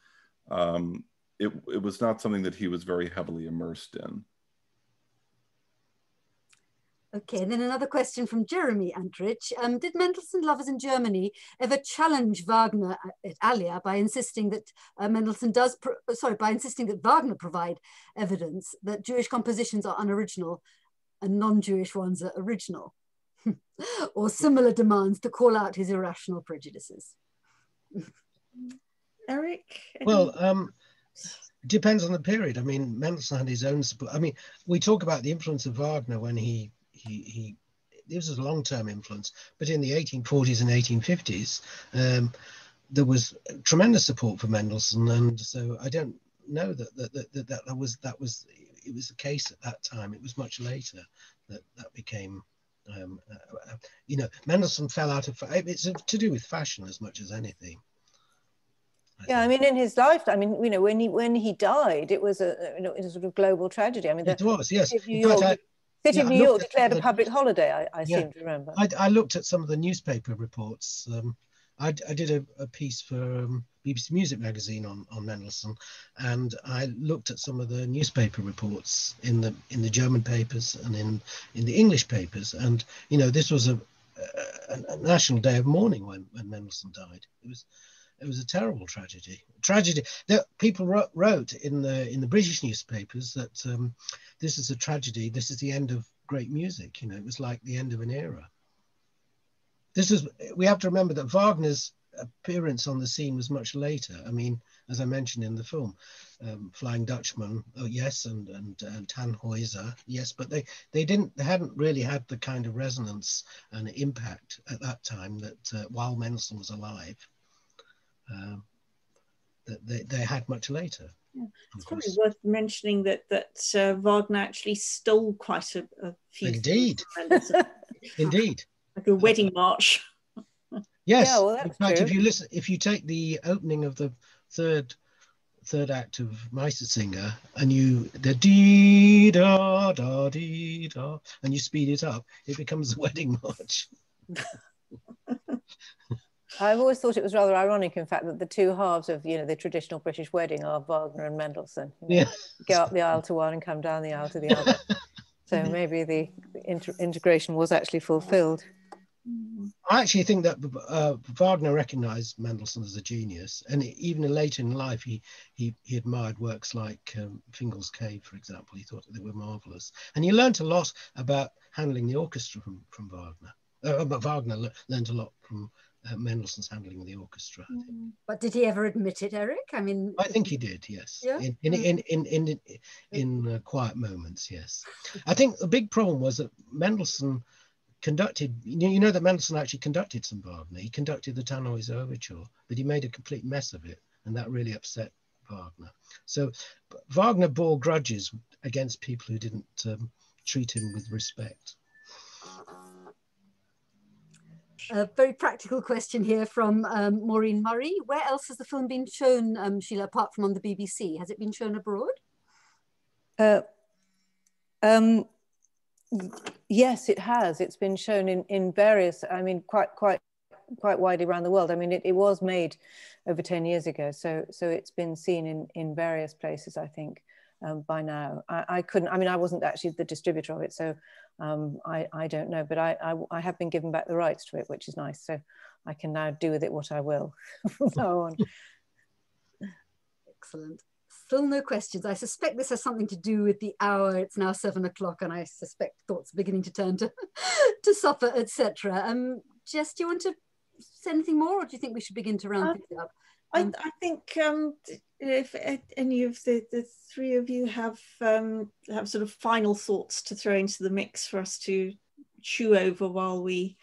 it was not something that he was very heavily immersed in. Okay, and then another question from Jeremy Antrich. Did Mendelssohn lovers in Germany ever challenge Wagner at Alia by insisting that Wagner provide evidence that Jewish compositions are unoriginal and non-Jewish ones are original? Or similar demands to call out his irrational prejudices? Eric? Well, depends on the period. I mean, Mendelssohn had his own support. I mean, we talk about the influence of Wagner when he this was a long-term influence, but in the 1840s and 1850s, there was tremendous support for Mendelssohn, and so I don't know that was it was the case at that time. It was much later that became. Mendelssohn fell out of. It's to do with fashion as much as anything. Yeah, I mean, in his life, I mean, when he died, it was a sort of global tragedy. I mean, it was, yes. City of New York declared a public holiday, I seem to remember. I looked at some of the newspaper reports. I did a piece for BBC Music magazine on Mendelssohn, and I looked at some of the newspaper reports in the German papers and in the English papers, and this was a national day of mourning when Mendelssohn died. It was a terrible tragedy. That people wrote in the British newspapers that this is a tragedy. This is the end of great music. It was like the end of an era. We have to remember that Wagner's appearance on the scene was much later. I mean, as I mentioned in the film, Flying Dutchman, oh yes, and Tannhäuser, yes, but they hadn't really had the kind of resonance and impact at that time that while Mendelssohn was alive. That they had much later. Yeah. It's probably worth mentioning that Wagner actually stole quite a few. Indeed, indeed, like a wedding march. Yes, yeah, well, in fact, if you take the opening of the third act of Meistersinger and the dee da da dee da, and you speed it up, it becomes a wedding march. I've always thought it was rather ironic, in fact, that the two halves of the traditional British wedding are Wagner and Mendelssohn. Go up the aisle to one and come down the aisle to the other. So maybe the integration was actually fulfilled. I actually think that Wagner recognized Mendelssohn as a genius, and even later in life, he admired works like Fingal's Cave, for example. He thought that they were marvelous, and he learned a lot about handling the orchestra from Wagner. But Wagner learned a lot from Mendelssohn's handling of the orchestra. I think. But did he ever admit it, Erik? I mean, I think he did. Yes. Yeah? In quiet moments. Yes. I think the big problem was that Mendelssohn conducted. That Mendelssohn actually conducted some Wagner. He conducted the Tannhäuser Overture, but he made a complete mess of it, and that really upset Wagner. So Wagner bore grudges against people who didn't treat him with respect. A very practical question here from Maureen Murray. Where else has the film been shown, Sheila, apart from on the BBC? Has it been shown abroad? Yes, it has. It's been shown in various, I mean, quite widely around the world. I mean, it was made over 10 years ago, so it's been seen in various places, I think, by now. I wasn't actually the distributor of it, so I don't know, but I have been given back the rights to it, which is nice. So I can now do with it what I will from now on. Excellent. Still no questions. I suspect this has something to do with the hour. It's now 7 o'clock, and I suspect thoughts are beginning to turn to supper, etc. Jess, do you want to say anything more, or do you think we should begin to round things up? I think if any of the three of you have sort of final thoughts to throw into the mix for us to chew over while we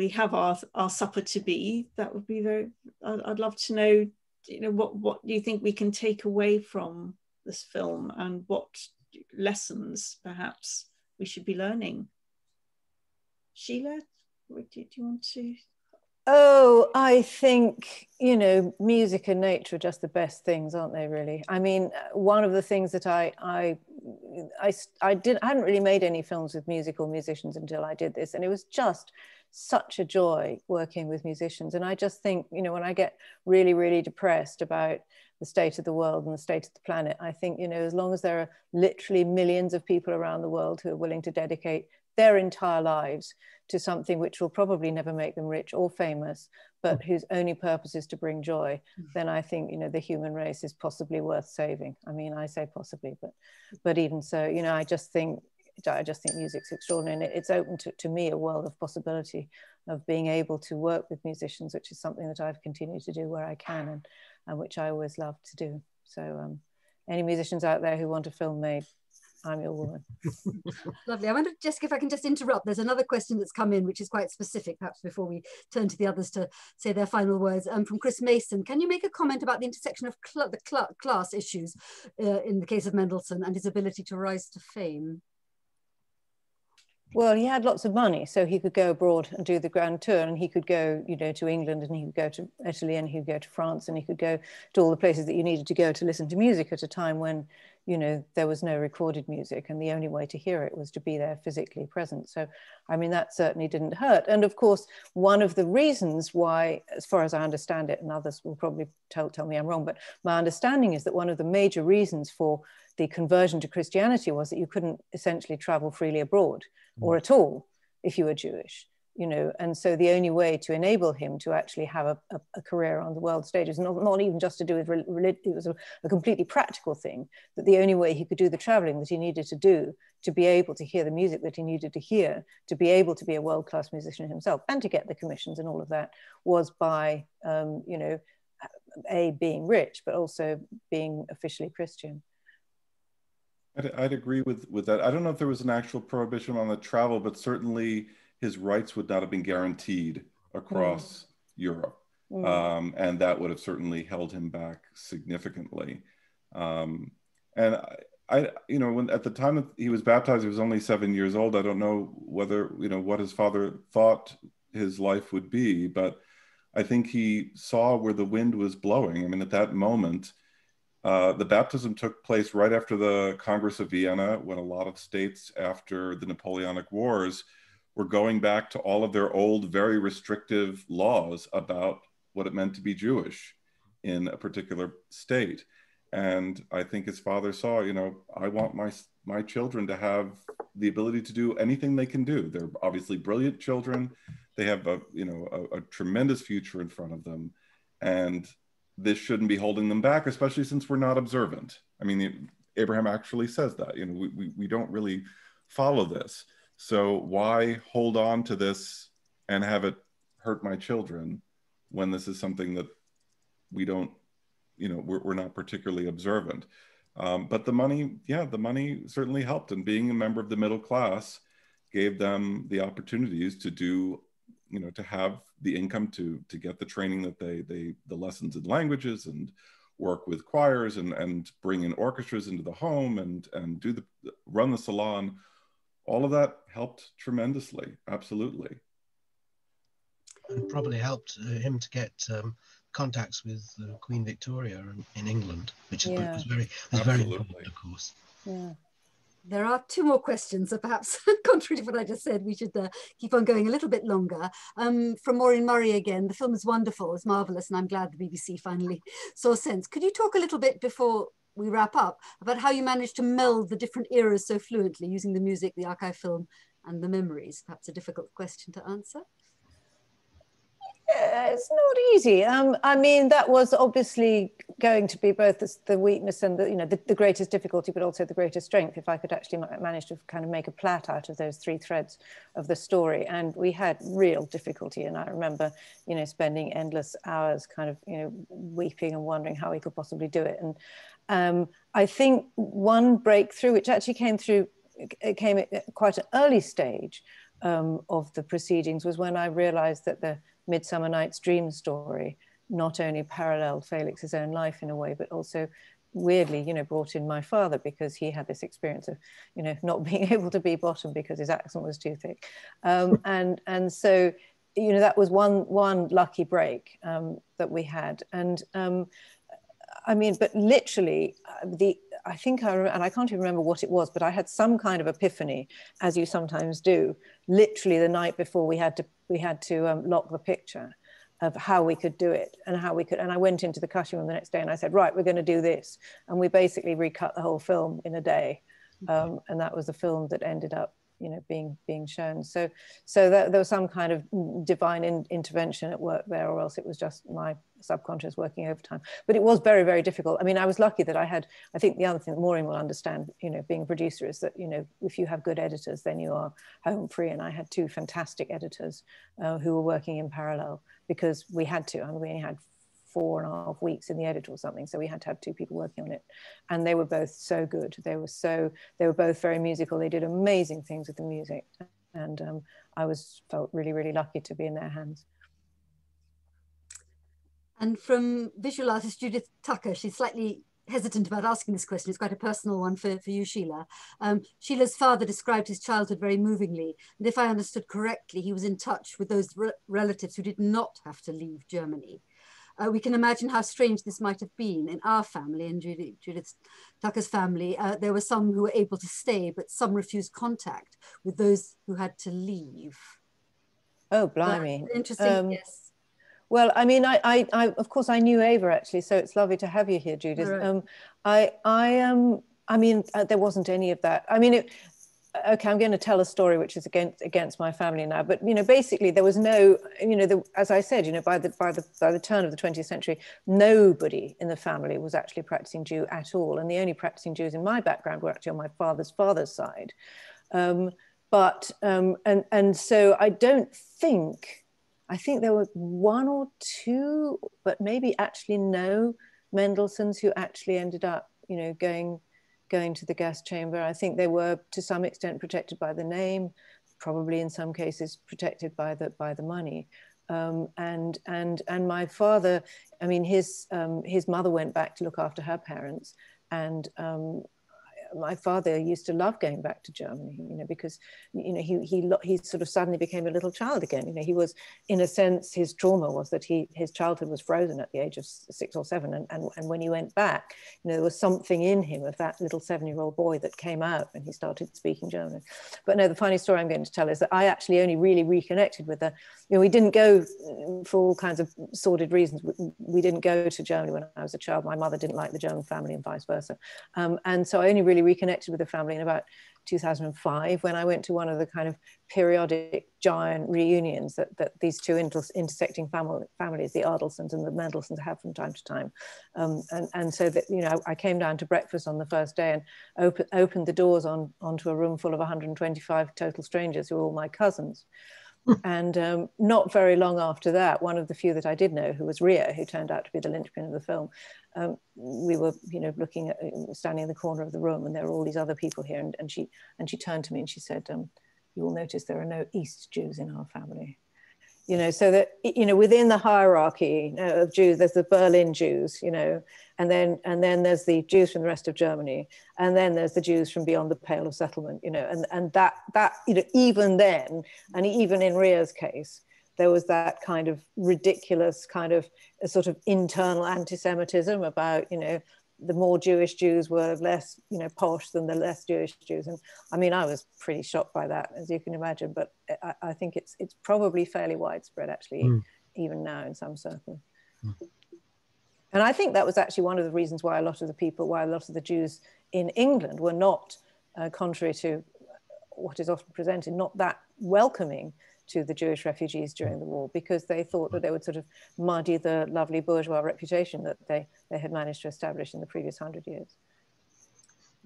have our supper to be, that would be very. I'd love to know. What do you think we can take away from this film, and what lessons perhaps we should be learning? Sheila, Do you want to? Oh, I think, you know, music and nature are just the best things, aren't they, really? I mean, one of the things that I hadn't really made any films with musical musicians until I did this. And it was just such a joy working with musicians. And I just think, you know, when I get really, really depressed about the state of the world and the state of the planet, I think, you know, as long as there are literally millions of people around the world who are willing to dedicate their entire lives to something which will probably never make them rich or famous, but whose only purpose is to bring joy, then I think, you know, the human race is possibly worth saving. I mean, I say possibly, but even so, you know, I just think music's extraordinary. And it's opened to me a world of possibility of being able to work with musicians, which is something that I've continued to do where I can, and which I always love to do. So any musicians out there who want a film made, I'm your woman. Lovely. I wonder, Jessica, if I can just interrupt. There's another question that's come in, which is quite specific, perhaps before we turn to the others to say their final words. From Chris Mason, can you make a comment about the intersection of class issues in the case of Mendelssohn and his ability to rise to fame? Well, he had lots of money, so he could go abroad and do the grand tour, and he could go, you know, to England, and he could go to Italy, and he could go to France, and he could go to all the places that you needed to go to listen to music at a time when, you know, there was no recorded music, and the only way to hear it was to be there physically present. So, I mean, that certainly didn't hurt. And of course, one of the reasons why, as far as I understand it, and others will probably tell me I'm wrong, but my understanding is that one of the major reasons for the conversion to Christianity was that you couldn't essentially travel freely abroad or at all if you were Jewish, you know, and so the only way to enable him to actually have a career on the world stage is not even just to do with religion. It was a completely practical thing, that the only way he could do the traveling that he needed to do to be able to hear the music that he needed to hear, to be able to be a world-class musician himself and to get the commissions and all of that, was by, you know, being rich, but also being officially Christian. I'd agree with that. I don't know if there was an actual prohibition on the travel, but certainly his rights would not have been guaranteed across Europe. And that would have certainly held him back significantly. And I, you know, when at the time that he was baptized, he was only 7 years old. I don't know whether, you know, what his father thought his life would be, but I think he saw where the wind was blowing. I mean, at that moment, the baptism took place right after the Congress of Vienna, when a lot of states after the Napoleonic Wars were going back to all of their old, very restrictive laws about what it meant to be Jewish in a particular state. And I think his father saw, you know, I want my children to have the ability to do anything they can do. They're obviously brilliant children. They have a tremendous future in front of them. And this shouldn't be holding them back, especially since we're not observant. I mean, Abraham actually says that, you know, we don't really follow this. So why hold on to this and have it hurt my children when this is something that we don't, you know, we're not particularly observant. But the money certainly helped. And being a member of the middle class gave them the opportunities to do, you know, to have the income to get the training that the lessons in languages and work with choirs and bring in orchestras into the home and run the salon. All of that helped tremendously. Absolutely. It probably helped him to get contacts with Queen Victoria in England, which was very important, of course. Yeah. There are two more questions, so perhaps contrary to what I just said, we should keep on going a little bit longer. From Maureen Murray again, the film is wonderful, it's marvelous, and I'm glad the BBC finally saw sense. Could you talk a little bit before we wrap up about how you managed to meld the different eras so fluently using the music, the archive film, and the memories? Perhaps a difficult question to answer. It's not easy. I mean, that was obviously going to be both the weakness and the greatest difficulty, but also the greatest strength, if I could actually manage to kind of make a plait out of those three threads of the story. And we had real difficulty. And I remember, you know, spending endless hours kind of, you know, weeping and wondering how we could possibly do it. And I think one breakthrough, which actually came at quite an early stage of the proceedings, was when I realized that the Midsummer Night's Dream story not only paralleled Felix's own life in a way, but also weirdly, you know, brought in my father because he had this experience of, you know, not being able to be bottom because his accent was too thick. And so, you know, that was one lucky break that we had. And I mean, but literally I think and I can't even remember what it was, but I had some kind of epiphany, as you sometimes do, literally the night before we had to lock the picture, of how we could do it and how we could. And I went into the cutting room the next day and I said, right, we're going to do this. And we basically recut the whole film in a day. And that was the film that ended up, you know, being shown. So that there was some kind of divine intervention at work there, or else it was just my subconscious working overtime. But it was very, very difficult. I mean, I was lucky that I think the other thing that Maureen will understand, you know, being a producer, is that, you know, if you have good editors, then you are home free. And I had two fantastic editors who were working in parallel, because we had to. I mean, we had 4.5 weeks in the edit or something, so we had to have two people working on it, and they were both so good. They were both very musical. They did amazing things with the music, and I felt really, really lucky to be in their hands. And from visual artist Judith Tucker, she's slightly hesitant about asking this question. It's quite a personal one for you, Sheila. Sheila's father described his childhood very movingly, and if I understood correctly, he was in touch with those relatives who did not have to leave Germany. We can imagine how strange this might have been in our family, in Judith Tucker's family. There were some who were able to stay, but some refused contact with those who had to leave. Oh, blimey. Interesting, yes. Well, I mean, I of course, I knew Ava, actually, so it's lovely to have you here, Judith. Right. I mean, there wasn't any of that. I mean, okay, I'm going to tell a story which is against my family now, but, you know, basically there was no, you know, as I said, you know, by the turn of the 20th century, nobody in the family was actually practicing Jew at all, and the only practicing Jews in my background were actually on my father's side. And so I think there were one or two, but maybe actually no Mendelssohns who actually ended up, you know, going to the gas chamber. I think they were to some extent protected by the name, probably in some cases protected by the money. And my father, I mean, his mother went back to look after her parents, and my father used to love going back to Germany, you know, because, you know, he sort of suddenly became a little child again. You know, he was, in a sense, his trauma was that his childhood was frozen at the age of 6 or 7. And when he went back, you know, there was something in him of that little 7-year-old boy that came out and he started speaking German. But no, the funny story I'm going to tell is that I actually only really reconnected with her. You know, we didn't go for all kinds of sordid reasons. We didn't go to Germany when I was a child. My mother didn't like the German family and vice versa. And so I only really reconnected with the family in about 2005, when I went to one of the kind of periodic giant reunions that these two intersecting families, the Adelsons and the Mendelssohns, have from time to time. And so that, you know, I came down to breakfast on the first day and opened the doors onto a room full of 125 total strangers who were all my cousins. And not very long after that, one of the few that I did know, who was Ria, who turned out to be the linchpin of the film, we were, you know, standing in the corner of the room, and there were all these other people here, and she turned to me and she said, "You will notice there are no East Jews in our family." You know, so that, you know, within the hierarchy of Jews, there's the Berlin Jews, you know, and then there's the Jews from the rest of Germany, and then there's the Jews from beyond the Pale of Settlement, you know, and that, you know, even then, and even in Ria's case, there was that kind of ridiculous kind of a sort of internal anti-Semitism about, you know, the more Jewish Jews were less, you know, posh than the less Jewish Jews. And I mean, I was pretty shocked by that, as you can imagine, but I think it's probably fairly widespread, actually, even now in some circles. And I think that was actually one of the reasons why a lot of the Jews in England were not, contrary to what is often presented, not that welcoming to the Jewish refugees during the war, because they thought that they would sort of muddy the lovely bourgeois reputation that they had managed to establish in the previous 100 years.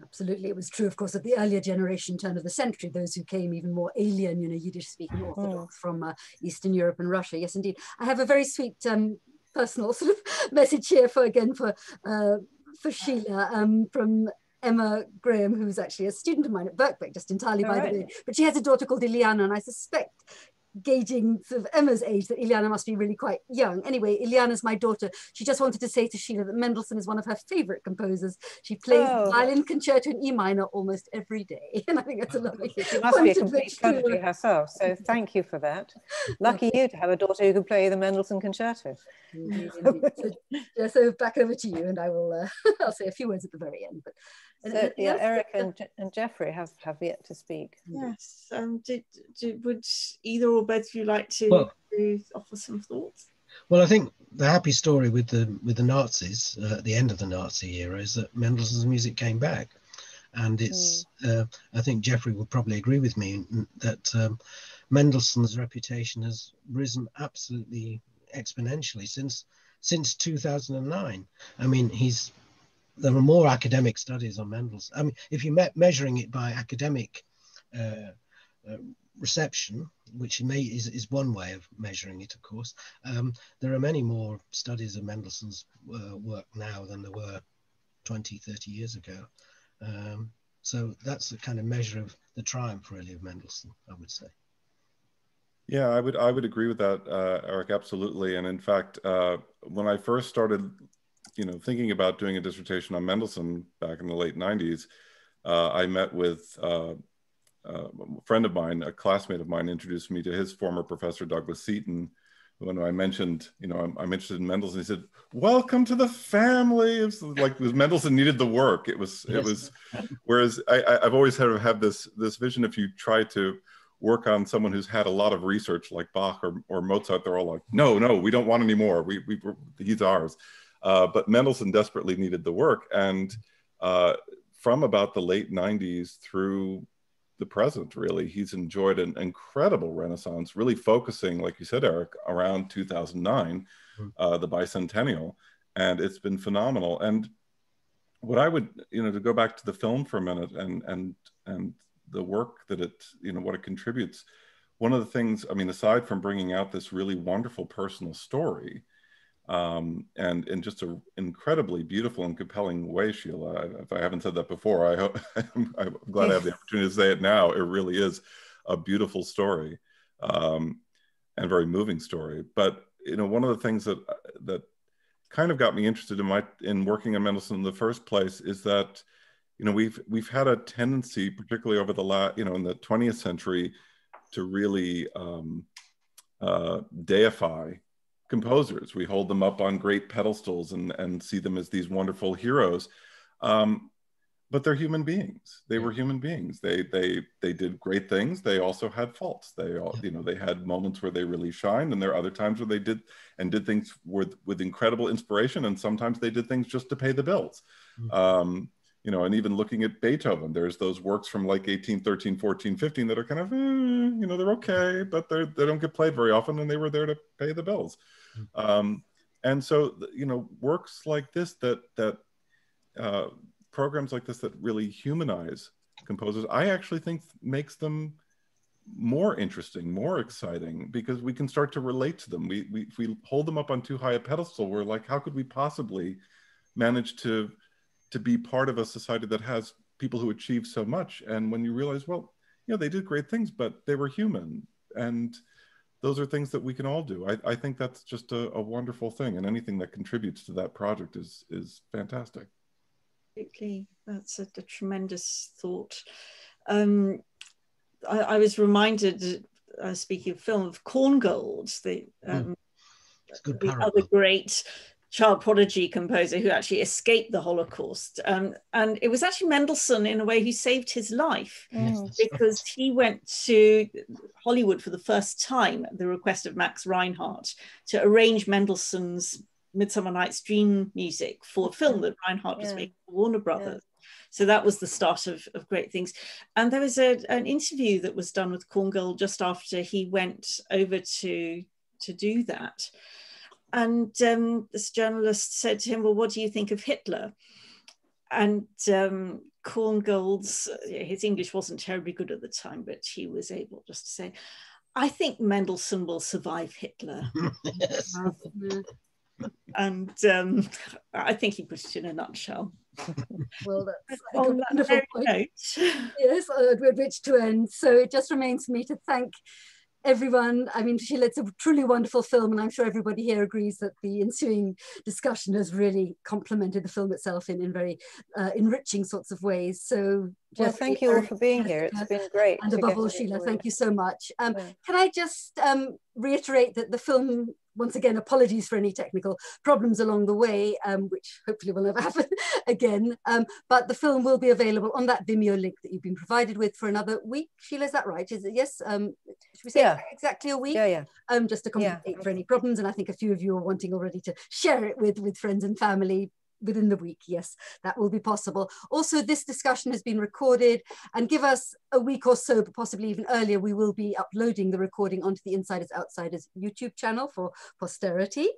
Absolutely. It was true, of course, of the earlier generation, turn of the century, those who came even more alien, you know, Yiddish-speaking Orthodox from Eastern Europe and Russia. Yes, indeed. I have a very sweet personal sort of message here for Sheila from Emma Graham, who's actually a student of mine at Birkbeck, just entirely by the way. But she has a daughter called Iliana, and I suspect gauging sort of Emma's age, that Ileana must be really quite young. Anyway, Ileana's my daughter. She just wanted to say to Sheila that Mendelssohn is one of her favorite composers. She plays the violin concerto in E minor almost every day. And I think that's a lovely She must be a complete prodigy herself. So thank you for that. Lucky you to have a daughter who can play the Mendelssohn concerto. Indeed, indeed. So back over to you, and I will I'll say a few words at the very end. But so, yeah, Erik and Jeffrey have yet to speak. Yes. Would either or both of you like to offer some thoughts? Well, I think the happy story with the Nazis at the end of the Nazi era is that Mendelssohn's music came back, and it's I think Jeffrey would probably agree with me that Mendelssohn's reputation has risen absolutely exponentially since 2009. I mean, there are more academic studies on Mendelssohn. I mean, if you're measuring it by academic reception, which is one way of measuring it, of course, there are many more studies of Mendelssohn's work now than there were 20, 30 years ago. So that's the kind of measure of the triumph, really, of Mendelssohn, I would say. Yeah, I would agree with that, Erik, absolutely. And in fact, when I first started, thinking about doing a dissertation on Mendelssohn back in the late 90s, I met with a friend of mine, a classmate of mine, introduced me to his former professor, Douglas Seaton. When I mentioned, I'm interested in Mendelssohn, he said, "Welcome to the family." It was like Mendelssohn needed the work. It was. Whereas I've always had this vision. If you try to work on someone who's had a lot of research, like Bach or Mozart, they're all like, "No, we don't want any more. He's ours." But Mendelssohn desperately needed the work, and from about the late 90s through the present, really, he's enjoyed an incredible renaissance, really focusing, like you said, Erik, around 2009, the bicentennial, and it's been phenomenal. And what I would, to go back to the film for a minute and the work that what it contributes, one of the things, I mean, aside from bringing out this really wonderful personal story, and in just an incredibly beautiful and compelling way, Sheila. If I haven't said that before, I'm glad I have the opportunity to say it now. It really is a beautiful story, and a very moving story. But one of the things that kind of got me interested in working on Mendelsohn in the first place is that we've had a tendency, particularly over the in the 20th century, to really deify composers. We hold them up on great pedestals and see them as these wonderful heroes, but they're human beings. They were human beings. They did great things. They also had faults. They had moments where they really shined, and there are other times where they did things with incredible inspiration, and sometimes they did things just to pay the bills. And even looking at Beethoven, there's those works from like 1813, 14, 15 that are kind of, they're okay, but they don't get played very often, and they were there to pay the bills. And so, works like this, that programs like this that really humanize composers, I actually think makes them more interesting, more exciting, because we can start to relate to them. If we hold them up on too high a pedestal, we're like, how could we possibly manage to be part of a society that has people who achieve so much? And when you realize, well, they did great things, but they were human, and those are things that we can all do. I think that's just a wonderful thing, and anything that contributes to that project is fantastic. That's a tremendous thought. I was reminded, speaking of film, of Korngold, the other great child prodigy composer who actually escaped the Holocaust. And it was actually Mendelsohn, in a way, who saved his life, because he went to Hollywood for the first time at the request of Max Reinhardt to arrange Mendelssohn's Midsummer Night's Dream music for a film that Reinhardt was making for Warner Brothers. So that was the start of great things. And there was an interview that was done with Korngold just after he went over to do that. And this journalist said to him, well, what do you think of Hitler? And Korngold's, his English wasn't terribly good at the time, but he was able just to say, I think Mendelssohn will survive Hitler. Yes. And I think he put it in a nutshell. Well, that's a on wonderful that point. Note. Yes, with which to end. So it just remains for me to thank everyone. I mean, Sheila, it's a truly wonderful film, and I'm sure everybody here agrees that the ensuing discussion has really complemented the film itself in very enriching sorts of ways. So, well, thank you all for being here. It's been great. And above all, Sheila, thank you so much. Can I just reiterate that the film, once again, apologies for any technical problems along the way, which hopefully will never happen again. But the film will be available on that Vimeo link that you've been provided with for another week. Sheila, is that right? Is it? Yes. Should we say exactly a week? Yeah. Just to compensate for any problems. And I think a few of you are wanting already to share it with friends and family within the week. Yes, that will be possible. Also, this discussion has been recorded, and give us a week or so, but possibly even earlier, we will be uploading the recording onto the Insiders Outsiders YouTube channel for posterity.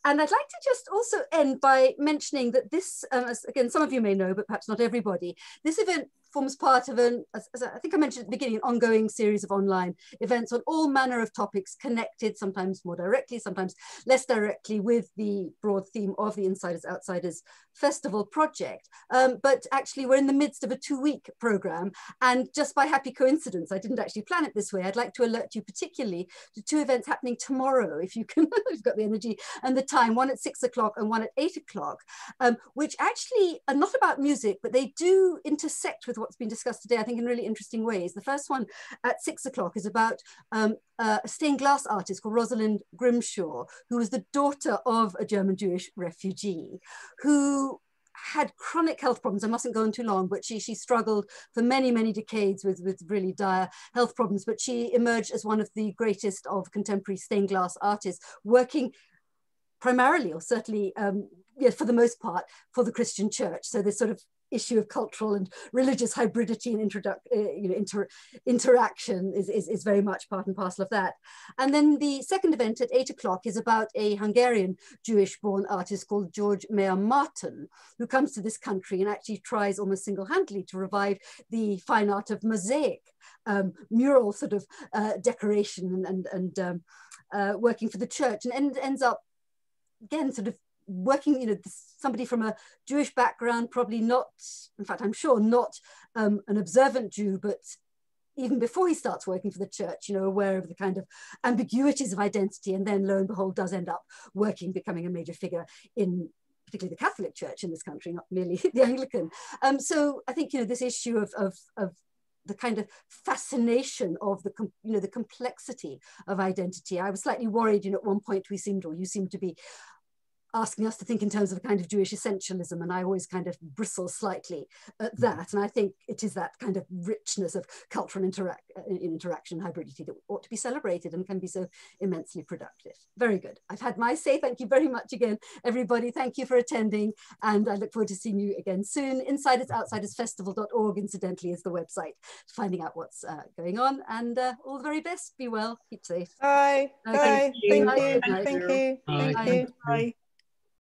And I'd like to just also end by mentioning that this, as again, some of you may know, but perhaps not everybody, this event forms part of as I think I mentioned at the beginning, an ongoing series of online events on all manner of topics connected, sometimes more directly, sometimes less directly, with the broad theme of the Insiders Outsiders Festival project. But actually, we're in the midst of a 2-week program, and just by happy coincidence, I didn't actually plan it this way. I'd like to alert you particularly to 2 events happening tomorrow, if you can, if you've got the energy and the time, one at 6 o'clock and one at 8 o'clock, which actually are not about music, but they do intersect with what's been discussed today, I think, in really interesting ways. The first one at 6 o'clock is about a stained glass artist called Rosalind Grimshaw, who was the daughter of a German Jewish refugee who had chronic health problems. I mustn't go on too long, but she struggled for many, many decades with really dire health problems, but she emerged as one of the greatest of contemporary stained glass artists, working primarily, or certainly, for the most part, for the Christian church. So this sort of issue of cultural and religious hybridity and interaction is very much part and parcel of that. And then the second event at 8 o'clock is about a Hungarian Jewish-born artist called George Meyer Martin, who comes to this country and actually tries almost single-handedly to revive the fine art of mosaic, mural sort of decoration and working for the church, and ends up, again, sort of working, somebody from a Jewish background, probably not, in fact, I'm sure not an observant Jew, but even before he starts working for the church, aware of the kind of ambiguities of identity, and then lo and behold does end up becoming a major figure in particularly the Catholic Church in this country, not merely the Anglican. So I think, this issue of the kind of fascination of the complexity of identity. I was slightly worried, at one point you seemed to be asking us to think in terms of a kind of Jewish essentialism, and I always kind of bristle slightly at that. And I think it is that kind of richness of cultural interaction and hybridity that ought to be celebrated and can be so immensely productive. Very good. I've had my say. Thank you very much again, everybody. Thank you for attending, and I look forward to seeing you again soon. InsidersOutsidersFestival.org, incidentally, is the website, finding out what's going on. And all the very best. Be well. Keep safe. Bye. Okay. Bye. Thank you. Bye. Thank you. Bye. Thank you. Bye.